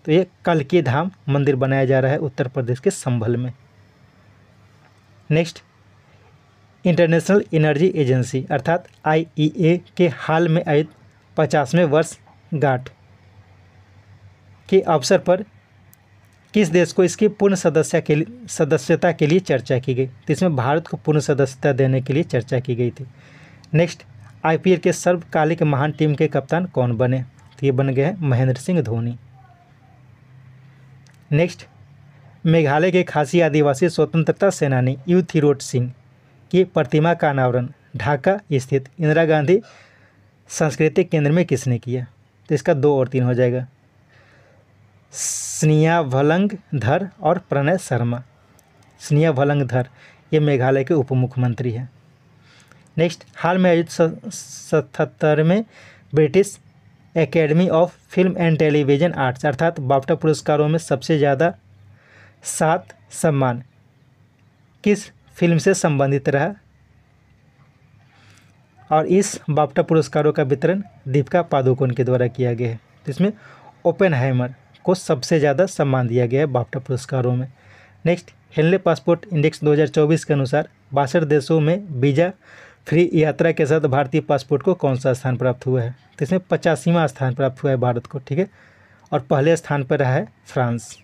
तो ये कल्की धाम मंदिर बनाया जा रहा है उत्तर प्रदेश के संभल में। नेक्स्ट, इंटरनेशनल एनर्जी एजेंसी अर्थात IEA के हाल में आयोजित 50वें वर्षगांठ के अवसर पर किस देश को इसकी पूर्ण सदस्यता के लिए चर्चा की गई? तो इसमें भारत को पूर्ण सदस्यता देने के लिए चर्चा की गई थी। नेक्स्ट, IPL के सर्वकालिक महान टीम के कप्तान कौन बने? तो ये बन गए हैं महेंद्र सिंह धोनी। नेक्स्ट, मेघालय के खासी आदिवासी स्वतंत्रता सेनानी यू थिरोट सिंह की प्रतिमा का अनावरण ढाका स्थित इंदिरा गांधी सांस्कृतिक केंद्र में किसने किया? तो इसका 2 और 3 हो जाएगा, स्निया भलंगधर और प्रणय शर्मा। स्निया भलंगधर ये मेघालय के उप मुख्यमंत्री हैं। नेक्स्ट, हाल में आयोजित 77वें British Academy of Film and Television Arts अर्थात बाफ्टा पुरस्कारों में सबसे ज़्यादा 7 सम्मान किस फिल्म से संबंधित रहा? और इस बाफ्टा पुरस्कारों का वितरण दीपिका पादुकोण के द्वारा किया गया है। तो इसमें ओपेनहाइमर को सबसे ज़्यादा सम्मान दिया गया है बाफ्टा पुरस्कारों में। नेक्स्ट, हेनले पासपोर्ट इंडेक्स 2024 के अनुसार 62 देशों में वीज़ा फ्री यात्रा के साथ भारतीय पासपोर्ट को कौन सा स्थान प्राप्त हुआ है? तो इसमें 85वां स्थान प्राप्त हुआ है भारत को। ठीक है, और पहले स्थान पर रहा है फ्रांस।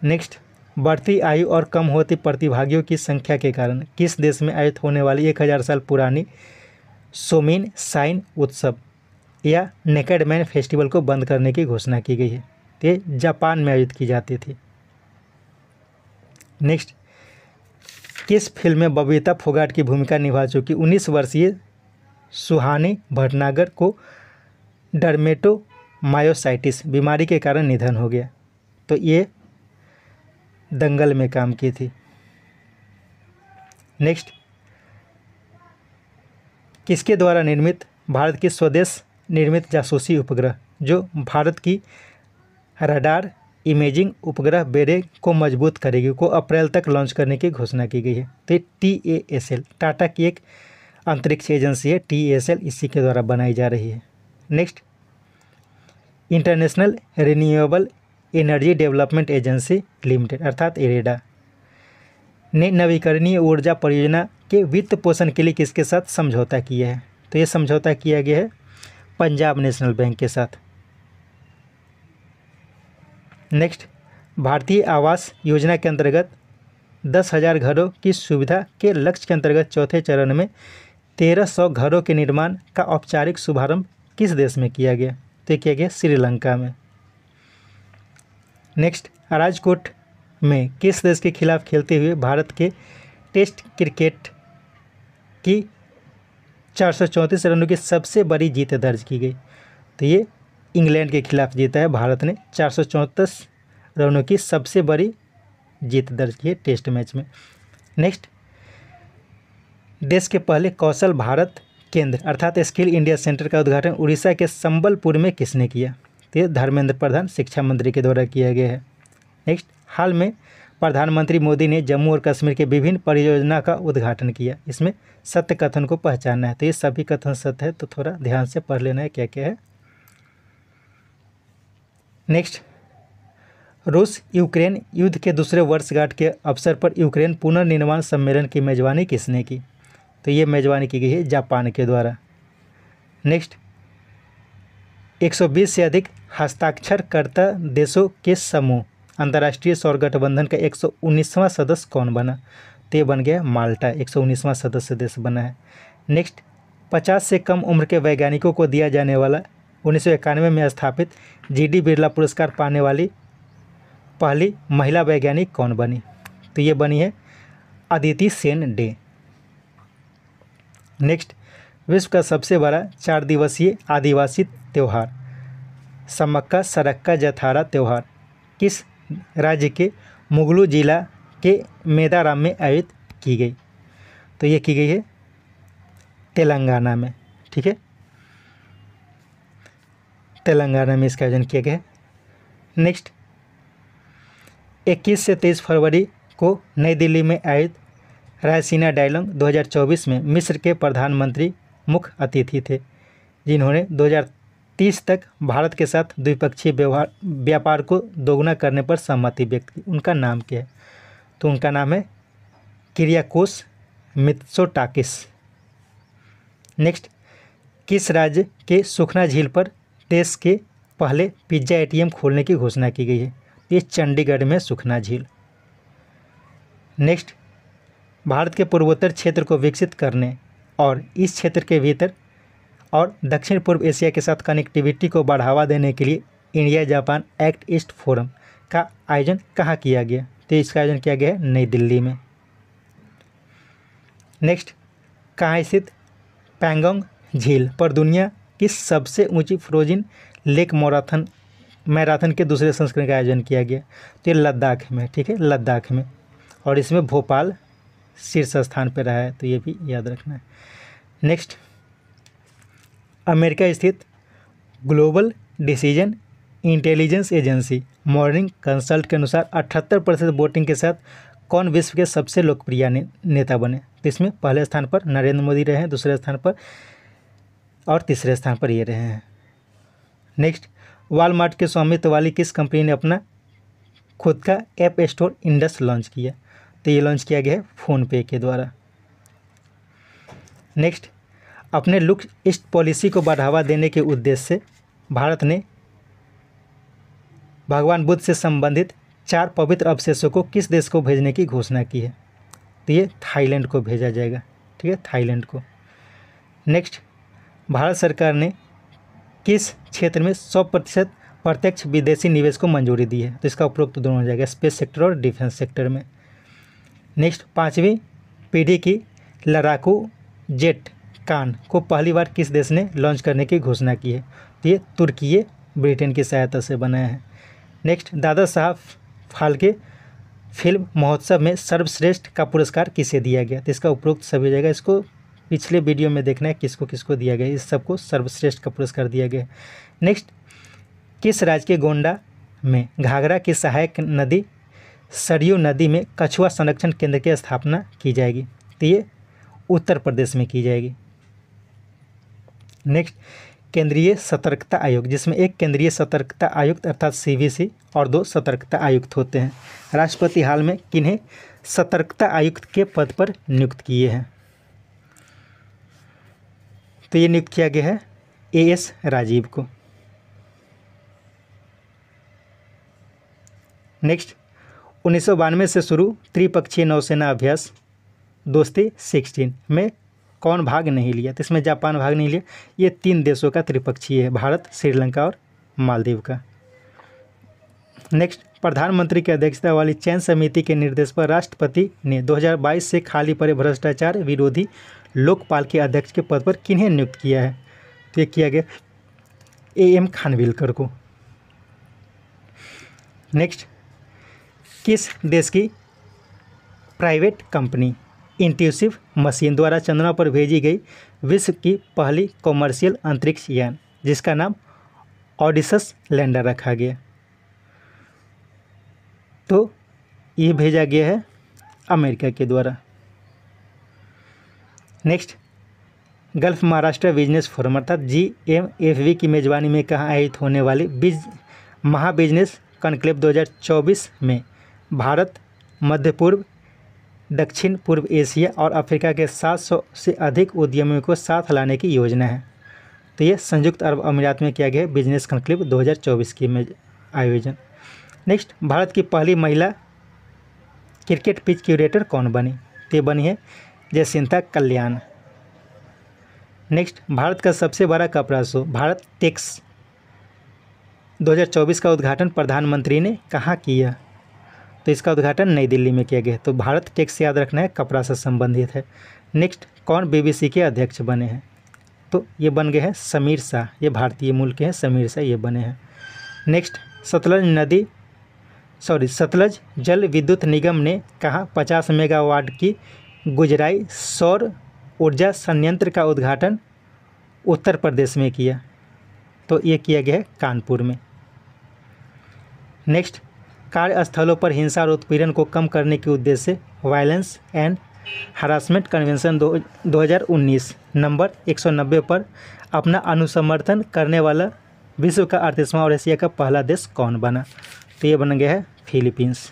नेक्स्ट, बढ़ती आयु और कम होती प्रतिभागियों की संख्या के कारण किस देश में आयोजित होने वाली 1000 साल पुरानी सोमिन साइन उत्सव या नेकेड मैन फेस्टिवल को बंद करने की घोषणा की गई है? ये जापान में आयोजित की जाती थी। नेक्स्ट, किस फिल्म में बबीता फोगाट की भूमिका निभा चुकी 19 वर्षीय सुहानी भटनागर को डर्मेटोमायोसाइटिस बीमारी के कारण निधन हो गया? तो ये दंगल में काम की थी। नेक्स्ट, किसके द्वारा निर्मित भारत की स्वदेश निर्मित जासूसी उपग्रह जो भारत की रडार इमेजिंग उपग्रह बेड़े को मजबूत करेगी को अप्रैल तक लॉन्च करने की घोषणा की गई है? तो TASL टाटा की एक अंतरिक्ष एजेंसी है, TASL इसी के द्वारा बनाई जा रही है। Next, international renewable energy development agency limited अर्थात इरेडा ने नवीकरणीय ऊर्जा परियोजना के वित्त पोषण के लिए किसके साथ समझौता किया है? तो ये समझौता किया गया है पंजाब नेशनल बैंक के साथ। नेक्स्ट, भारतीय आवास योजना के अंतर्गत 10,000 घरों की सुविधा के लक्ष्य के अंतर्गत चौथे चरण में 1,300 घरों के निर्माण का औपचारिक शुभारंभ किस देश में किया गया? तो किया गया श्रीलंका में। नेक्स्ट, राजकोट में किस देश के खिलाफ खेलते हुए भारत के टेस्ट क्रिकेट की 434 रनों की सबसे बड़ी जीत दर्ज की गई? तो ये इंग्लैंड के खिलाफ जीता है भारत ने 434 रनों की सबसे बड़ी जीत दर्ज की है टेस्ट मैच में। नेक्स्ट, देश के पहले कौशल भारत केंद्र अर्थात स्किल इंडिया सेंटर का उद्घाटन उड़ीसा के संबलपुर में किसने किया? तो ये धर्मेंद्र प्रधान शिक्षा मंत्री के द्वारा किया गया है। नेक्स्ट, हाल में प्रधानमंत्री मोदी ने जम्मू और कश्मीर के विभिन्न परियोजना का उद्घाटन किया, इसमें सत्य कथन को पहचानना है। तो ये सभी कथन सत्य है, तो थोड़ा ध्यान से पढ़ लेना है क्या क्या है। नेक्स्ट, रूस यूक्रेन युद्ध के दूसरे वर्षगांठ के अवसर पर यूक्रेन पुनर्निर्माण सम्मेलन की मेजबानी किसने की? तो ये मेजबानी की गई है जापान के द्वारा। नेक्स्ट, 120 से अधिक हस्ताक्षरकर्ता देशों के समूह अंतर्राष्ट्रीय सौर गठबंधन का 119वां सदस्य कौन बना? तो ये बन गया माल्टा, 119वां सदस्य देश बना है। नेक्स्ट, 50 से कम उम्र के वैज्ञानिकों को दिया जाने वाला 1991 में स्थापित GD बिरला पुरस्कार पाने वाली पहली महिला वैज्ञानिक कौन बनी? तो ये बनी है अदिति सेन डे। नेक्स्ट, विश्व का सबसे बड़ा 4 दिवसीय आदिवासी त्यौहार समक्का सरक्का जथारा त्यौहार किस राज्य के मुगलू जिला के मेदाराम में आयोजित की गई? तो ये की गई है तेलंगाना में। ठीक है, तेलंगाना में इसका आयोजन किया गया है। नेक्स्ट, 21 से 23 फरवरी को नई दिल्ली में आयोजित रायसीना डायलॉग 2024 में मिस्र के प्रधानमंत्री मुख्य अतिथि थे, जिन्होंने 2030 तक भारत के साथ द्विपक्षीय व्यापार को दोगुना करने पर सहमति व्यक्त की। उनका नाम क्या है? तो उनका नाम है किरियाकोस मित्सोटाकिस। नेक्स्ट, किस राज्य के सुखना झील पर देश के पहले पिज्जा ATM खोलने की घोषणा की गई है? ये चंडीगढ़ में सुखना झील। नेक्स्ट, भारत के पूर्वोत्तर क्षेत्र को विकसित करने और इस क्षेत्र के भीतर और दक्षिण पूर्व एशिया के साथ कनेक्टिविटी को बढ़ावा देने के लिए India Japan act east forum का आयोजन कहाँ किया गया? तो इसका आयोजन किया गया है नई दिल्ली में। नेक्स्ट, कहाँ स्थित पैंगोंग झील पर दुनिया की सबसे ऊंची फ्रोजन लेक मैराथन के दूसरे संस्करण का आयोजन किया गया? तो ये लद्दाख में। ठीक है, लद्दाख में, और इसमें भोपाल शीर्ष स्थान पर रहा है, तो ये भी याद रखना है। नेक्स्ट, अमेरिका स्थित global decision intelligence agency morning consult के अनुसार 78% वोटिंग के साथ कौन विश्व के सबसे लोकप्रिय नेता बने? तो इसमें पहले स्थान पर नरेंद्र मोदी रहे हैं, दूसरे स्थान पर और तीसरे स्थान पर ये रहे हैं। नेक्स्ट, वॉलमार्ट के स्वामित्व वाली किस कंपनी ने अपना खुद का ऐप स्टोर इंडस लॉन्च किया? तो ये लॉन्च किया गया है फ़ोनपे के द्वारा। नेक्स्ट, अपने लुक ईस्ट पॉलिसी को बढ़ावा देने के उद्देश्य से भारत ने भगवान बुद्ध से संबंधित 4 पवित्र अवशेषों को किस देश को भेजने की घोषणा की है? तो ये थाईलैंड को भेजा जाएगा। ठीक है, थाईलैंड को। नेक्स्ट, भारत सरकार ने किस क्षेत्र में 100% प्रत्यक्ष विदेशी निवेश को मंजूरी दी है? तो इसका उपरोक्त दोनों हो जाएगा, स्पेस सेक्टर और डिफेंस सेक्टर में। नेक्स्ट, 5वीं पीढ़ी की लड़ाकू जेट कान को पहली बार किस देश ने लॉन्च करने की घोषणा की है? तो ये तुर्की ब्रिटेन की सहायता से बनाया है। नेक्स्ट, दादा साहब फाल्के फिल्म महोत्सव में सर्वश्रेष्ठ का पुरस्कार किसे दिया गया? तो इसका उपरोक्त सभी हो जाएगा। इसको पिछले वीडियो में देखना है किसको किसको दिया गया, इस सबको सर्वश्रेष्ठ का पुरस्कार दिया गया। नेक्स्ट, किस राज्य के गोंडा में घाघरा की सहायक नदी सरयू नदी में कछुआ संरक्षण केंद्र की स्थापना की जाएगी? तो ये उत्तर प्रदेश में की जाएगी। नेक्स्ट, केंद्रीय सतर्कता आयोग, जिसमें एक केंद्रीय सतर्कता आयुक्त अर्थात CVC और 2 सतर्कता आयुक्त होते हैं। राष्ट्रपति हाल में किन्हें सतर्कता आयुक्त के पद पर नियुक्त किए हैं? तो ये नियुक्त किया गया है AS राजीव को। नेक्स्ट, 1992 से शुरू त्रिपक्षीय नौसेना अभ्यास दोस्ती 16 में कौन भाग नहीं लिया? तो इसमें जापान भाग नहीं लिया। ये 3 देशों का त्रिपक्षीय है, भारत, श्रीलंका और मालदीव का। नेक्स्ट, प्रधानमंत्री की अध्यक्षता वाली चयन समिति के निर्देश पर राष्ट्रपति ने 2022 से खाली पड़े भ्रष्टाचार विरोधी लोकपाल के अध्यक्ष के पद पर किन्हें नियुक्त किया है? तो ये किया गया AM खानविलकर को। नेक्स्ट, किस देश की प्राइवेट कंपनी इंट्यूसिव मशीन द्वारा चंद्रमा पर भेजी गई विश्व की पहली कॉमर्शियल अंतरिक्ष यान, जिसका नाम ऑडिसस लैंडर रखा गया? तो ये भेजा गया है अमेरिका के द्वारा। Next, gulf Maharashtra business forum अर्थात GMFB की मेजबानी में कहाँ आयोजित होने वाली महा बिजनेस कॉन्क्लेव 2024 में भारत, मध्य पूर्व, दक्षिण पूर्व एशिया और अफ्रीका के 700 से अधिक उद्यमियों को साथ लाने की योजना है? तो ये संयुक्त अरब अमीरात में किया गया बिजनेस कॉन्क्लेव 2024 की आयोजन। नेक्स्ट, भारत की पहली महिला क्रिकेट पिच क्यूरेटर कौन बनी? तो ये बनी है जयसिंथा कल्याण। नेक्स्ट, भारत का सबसे बड़ा कपड़ा शो भारत टेक्स 2024 का उद्घाटन प्रधानमंत्री ने कहाँ किया? तो इसका उद्घाटन नई दिल्ली में किया गया। तो भारत टेक्स याद रखना है, कपड़ा से संबंधित है। नेक्स्ट, कौन BBC के अध्यक्ष बने हैं? तो ये बन गए हैं समीर शाह, ये भारतीय मूल के हैं, समीर शाह ये बने हैं। नेक्स्ट, सतलज जल विद्युत निगम ने कहाँ 50 मेगावाट की गुजराई सौर ऊर्जा संयंत्र का उद्घाटन उत्तर प्रदेश में किया? तो ये किया गया है कानपुर में। नेक्स्ट, कार्यस्थलों पर हिंसा और उत्पीड़न को कम करने के उद्देश्य से violence and harassment convention 2019 number 190 पर अपना अनुसमर्थन करने वाला विश्व का 38वां और एशिया का पहला देश कौन बना? तो ये बन गया है फिलीपींस।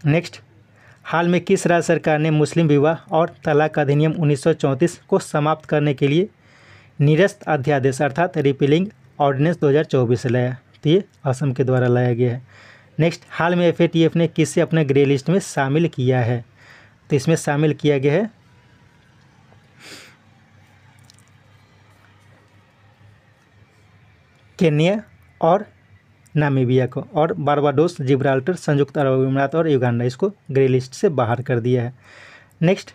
नेक्स्ट, हाल में किस राज्य सरकार ने मुस्लिम विवाह और तलाक अधिनियम 1934 को समाप्त करने के लिए निरस्त अध्यादेश अर्थात रिपीलिंग ऑर्डिनेंस 2024 लाया? तो ये असम के द्वारा लाया गया है। नेक्स्ट, हाल में FATF ने किसे अपने ग्रे लिस्ट में शामिल किया है? तो इसमें शामिल किया गया है केन्या और नामीबिया को, और बारबाडोस, जिब्राल्टर, संयुक्त अरब अमीरात और युगांडा इसको ग्रे लिस्ट से बाहर कर दिया है। नेक्स्ट,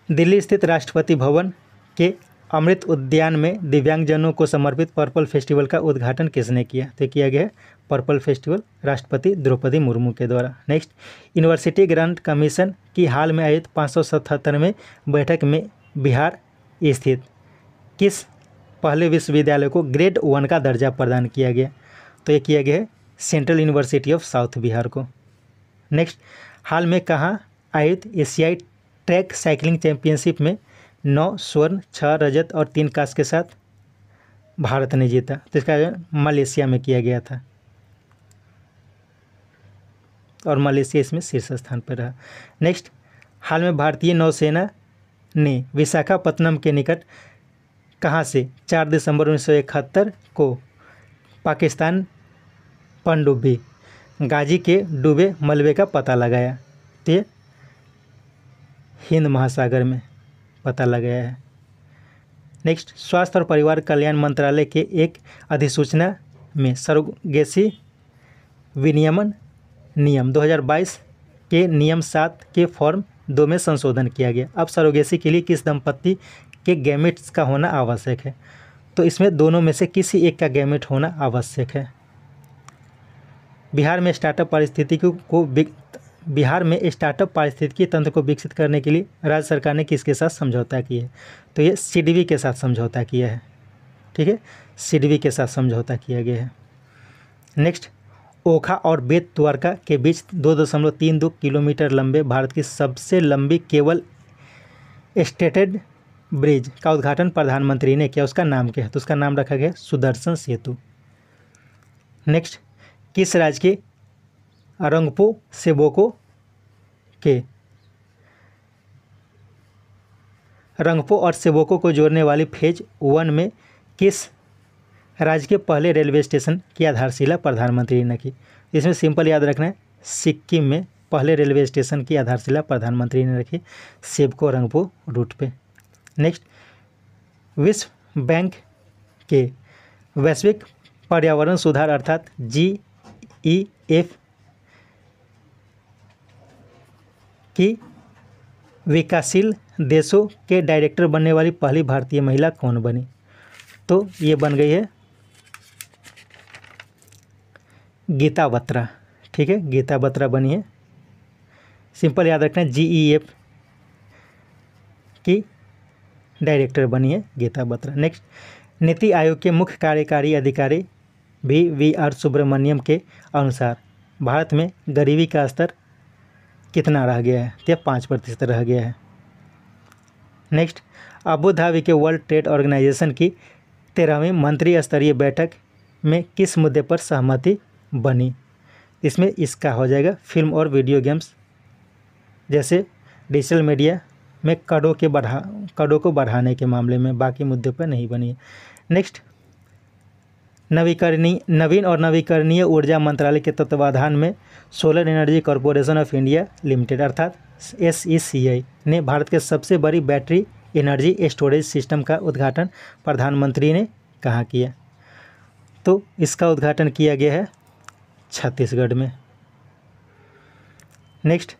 दिल्ली स्थित राष्ट्रपति भवन के अमृत उद्यान में दिव्यांगजनों को समर्पित पर्पल फेस्टिवल का उद्घाटन किसने किया? तो किया गया है पर्पल फेस्टिवल राष्ट्रपति द्रौपदी मुर्मू के द्वारा। नेक्स्ट, यूनिवर्सिटी ग्रांट कमीशन की हाल में आयोजित 577वें बैठक में बिहार स्थित किस पहले विश्वविद्यालय को ग्रेड 1 का दर्जा प्रदान किया गया? तो ये किया गया है central university of south Bihar को। नेक्स्ट, हाल में कहाँ आयोजित एशियाई ट्रैक साइकिलिंग चैंपियनशिप में 9 स्वर्ण, 6 रजत और 3 कांस्य के साथ भारत ने जीता? तो इसका मलेशिया में किया गया था और मलेशिया इसमें शीर्ष स्थान पर रहा। नेक्स्ट, हाल में भारतीय नौसेना ने विशाखापत्तनम के निकट कहाँ से 4 दिसंबर 1971 को पाकिस्तान पनडुब्बी गाजी के डूबे मलबे का पता लगाया? तो ये हिंद महासागर में पता लगाया है। नेक्स्ट, स्वास्थ्य और परिवार कल्याण मंत्रालय के एक अधिसूचना में सरोगेसी विनियमन नियम 2022 के नियम 7 के फॉर्म 2 में संशोधन किया गया। अब सरोगेसी के लिए किस दंपत्ति के गैमेट्स का होना आवश्यक है? तो इसमें दोनों में से किसी एक का गैमेट होना आवश्यक है। बिहार में स्टार्टअप पारिस्थितिकी तंत्र को विकसित करने के लिए राज्य सरकार ने किसके साथ समझौता किया है? तो ये सिडबी के साथ समझौता किया है। ठीक है, सिडबी के साथ समझौता किया गया है। नेक्स्ट, ओखा और बेत द्वारका के बीच 2.32 किलोमीटर लंबे भारत की सबसे लंबी केबल स्टेटेड ब्रिज का उद्घाटन प्रधानमंत्री ने किया। उसका नाम क्या है? तो उसका नाम रखा गया सुदर्शन सेतु। नेक्स्ट, किस राज्य के रंगपो सेबोको के रंगपो और सेबोको को जोड़ने वाली फेज 1 में किस राज्य के पहले रेलवे स्टेशन की आधारशिला प्रधानमंत्री ने की? इसमें सिंपल याद रखना है, सिक्किम में पहले रेलवे स्टेशन की आधारशिला प्रधानमंत्री ने रखी, सेबको रंगपो रूट पे। नेक्स्ट, विश्व बैंक के वैश्विक पर्यावरण सुधार अर्थात GEF की विकासशील देशों के डायरेक्टर बनने वाली पहली भारतीय महिला कौन बनी? तो ये बन गई है गीता बत्रा। ठीक है, गीता बत्रा बनी है। सिंपल याद रखना है, GEF की डायरेक्टर बनी है गीता बत्रा। नेक्स्ट, नीति आयोग के मुख्य कार्यकारी अधिकारी VVR सुब्रमण्यम के अनुसार भारत में गरीबी का स्तर कितना रह गया है? तो 5% रह गया है। नेक्स्ट, अबू धाबी के वर्ल्ड ट्रेड ऑर्गेनाइजेशन की 13वीं मंत्री स्तरीय बैठक में किस मुद्दे पर सहमति बनी? इसमें इसका हो जाएगा फिल्म और वीडियो गेम्स जैसे डिजिटल मीडिया में करों को बढ़ाने के मामले में, बाकी मुद्दे पर नहीं बनी है। नेक्स्ट, नवीन और नवीकरणीय ऊर्जा मंत्रालय के तत्वाधान में solar energy corporation of India limited अर्थात SECI ने भारत के सबसे बड़ी बैटरी एनर्जी स्टोरेज सिस्टम का उद्घाटन प्रधानमंत्री ने कहाँ किया? तो इसका उद्घाटन किया गया है छत्तीसगढ़ में। Next,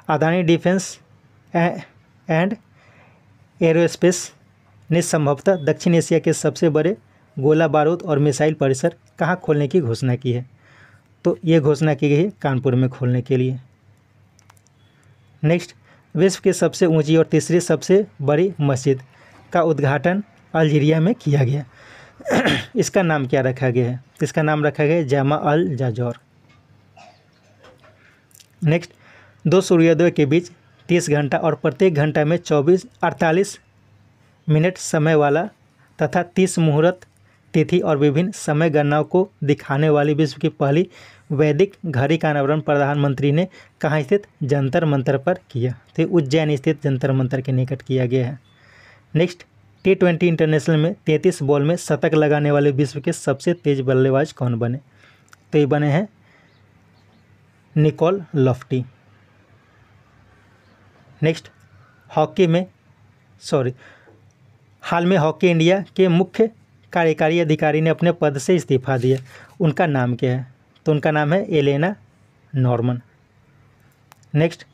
Adani defence and aerospace ने संभवतः दक्षिण एशिया के सबसे बड़े गोला बारूद और मिसाइल परिसर कहाँ खोलने की घोषणा की है? तो ये घोषणा की गई है कानपुर में खोलने के लिए। नेक्स्ट, विश्व की सबसे ऊंची और तीसरी सबसे बड़ी मस्जिद का उद्घाटन अल्जीरिया में किया गया। इसका नाम क्या रखा गया है? इसका नाम रखा गया है जामा अल जाजौर। नेक्स्ट, 2 सूर्योदय के बीच 30 घंटा और प्रत्येक घंटा में 48 मिनट समय वाला तथा 30 मुहूर्त तिथि और विभिन्न समय गणनाओं को दिखाने वाली विश्व की पहली वैदिक घड़ी का अनावरण प्रधानमंत्री ने कहाँ स्थित जंतर मंतर पर किया? तो उज्जैन स्थित जंतर मंतर के निकट किया गया है। नेक्स्ट, T20 इंटरनेशनल में 33 बॉल में शतक लगाने वाले विश्व के सबसे तेज बल्लेबाज कौन बने? तो ये बने हैं निकोल लॉफ्टी। नेक्स्ट, हाल में हॉकी इंडिया के मुख्य कार्यकारी अधिकारी ने अपने पद से इस्तीफा दिया, उनका नाम क्या है? तो उनका नाम है एलेना नॉर्मन। नेक्स्ट,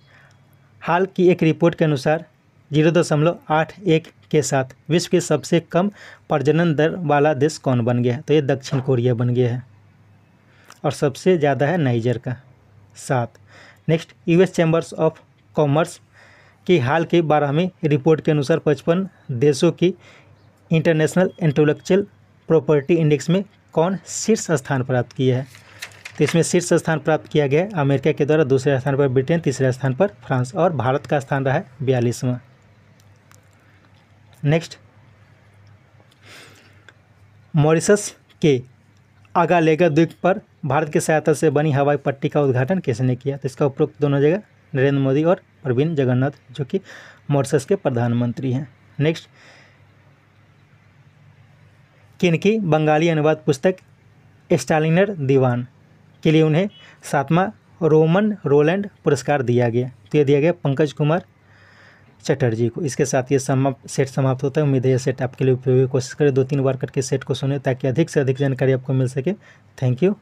हाल की एक रिपोर्ट के अनुसार 0.81 के साथ विश्व के सबसे कम प्रजनन दर वाला देश कौन बन गया है? तो ये दक्षिण कोरिया बन गया है और सबसे ज़्यादा है नाइजर का 7। Next, US chambers of commerce की हाल की 12वीं रिपोर्ट के अनुसार 55 देशों की इंटरनेशनल इंटेलेक्चुअल प्रॉपर्टी इंडेक्स में कौन शीर्ष स्थान प्राप्त किया है? तो इसमें शीर्ष स्थान प्राप्त किया गया है अमेरिका के द्वारा, दूसरे स्थान पर ब्रिटेन, तीसरे स्थान पर फ्रांस और भारत का स्थान रहा है 42वां। नेक्स्ट, मॉरिशस के अगालेगा द्वीप पर भारत की सहायता से बनी हवाई पट्टी का उद्घाटन किसने किया? तो इसका उपरोक्त दोनों जगह नरेंद्र मोदी और प्रवीण जगन्नाथ जो कि मॉरिशस के प्रधानमंत्री हैं। नेक्स्ट, किनकी बंगाली अनुवाद पुस्तक स्टालिनर दीवान के लिए उन्हें 7वां रोमन रोलैंड पुरस्कार दिया गया? तो ये दिया गया पंकज कुमार चटर्जी को। इसके साथ ये सेट समाप्त होता है। उम्मीद है ये सेट आपके लिए उपयोगी। कोशिश करें 2-3 बार करके सेट को सुने ताकि अधिक से अधिक जानकारी आपको मिल सके। Thank you.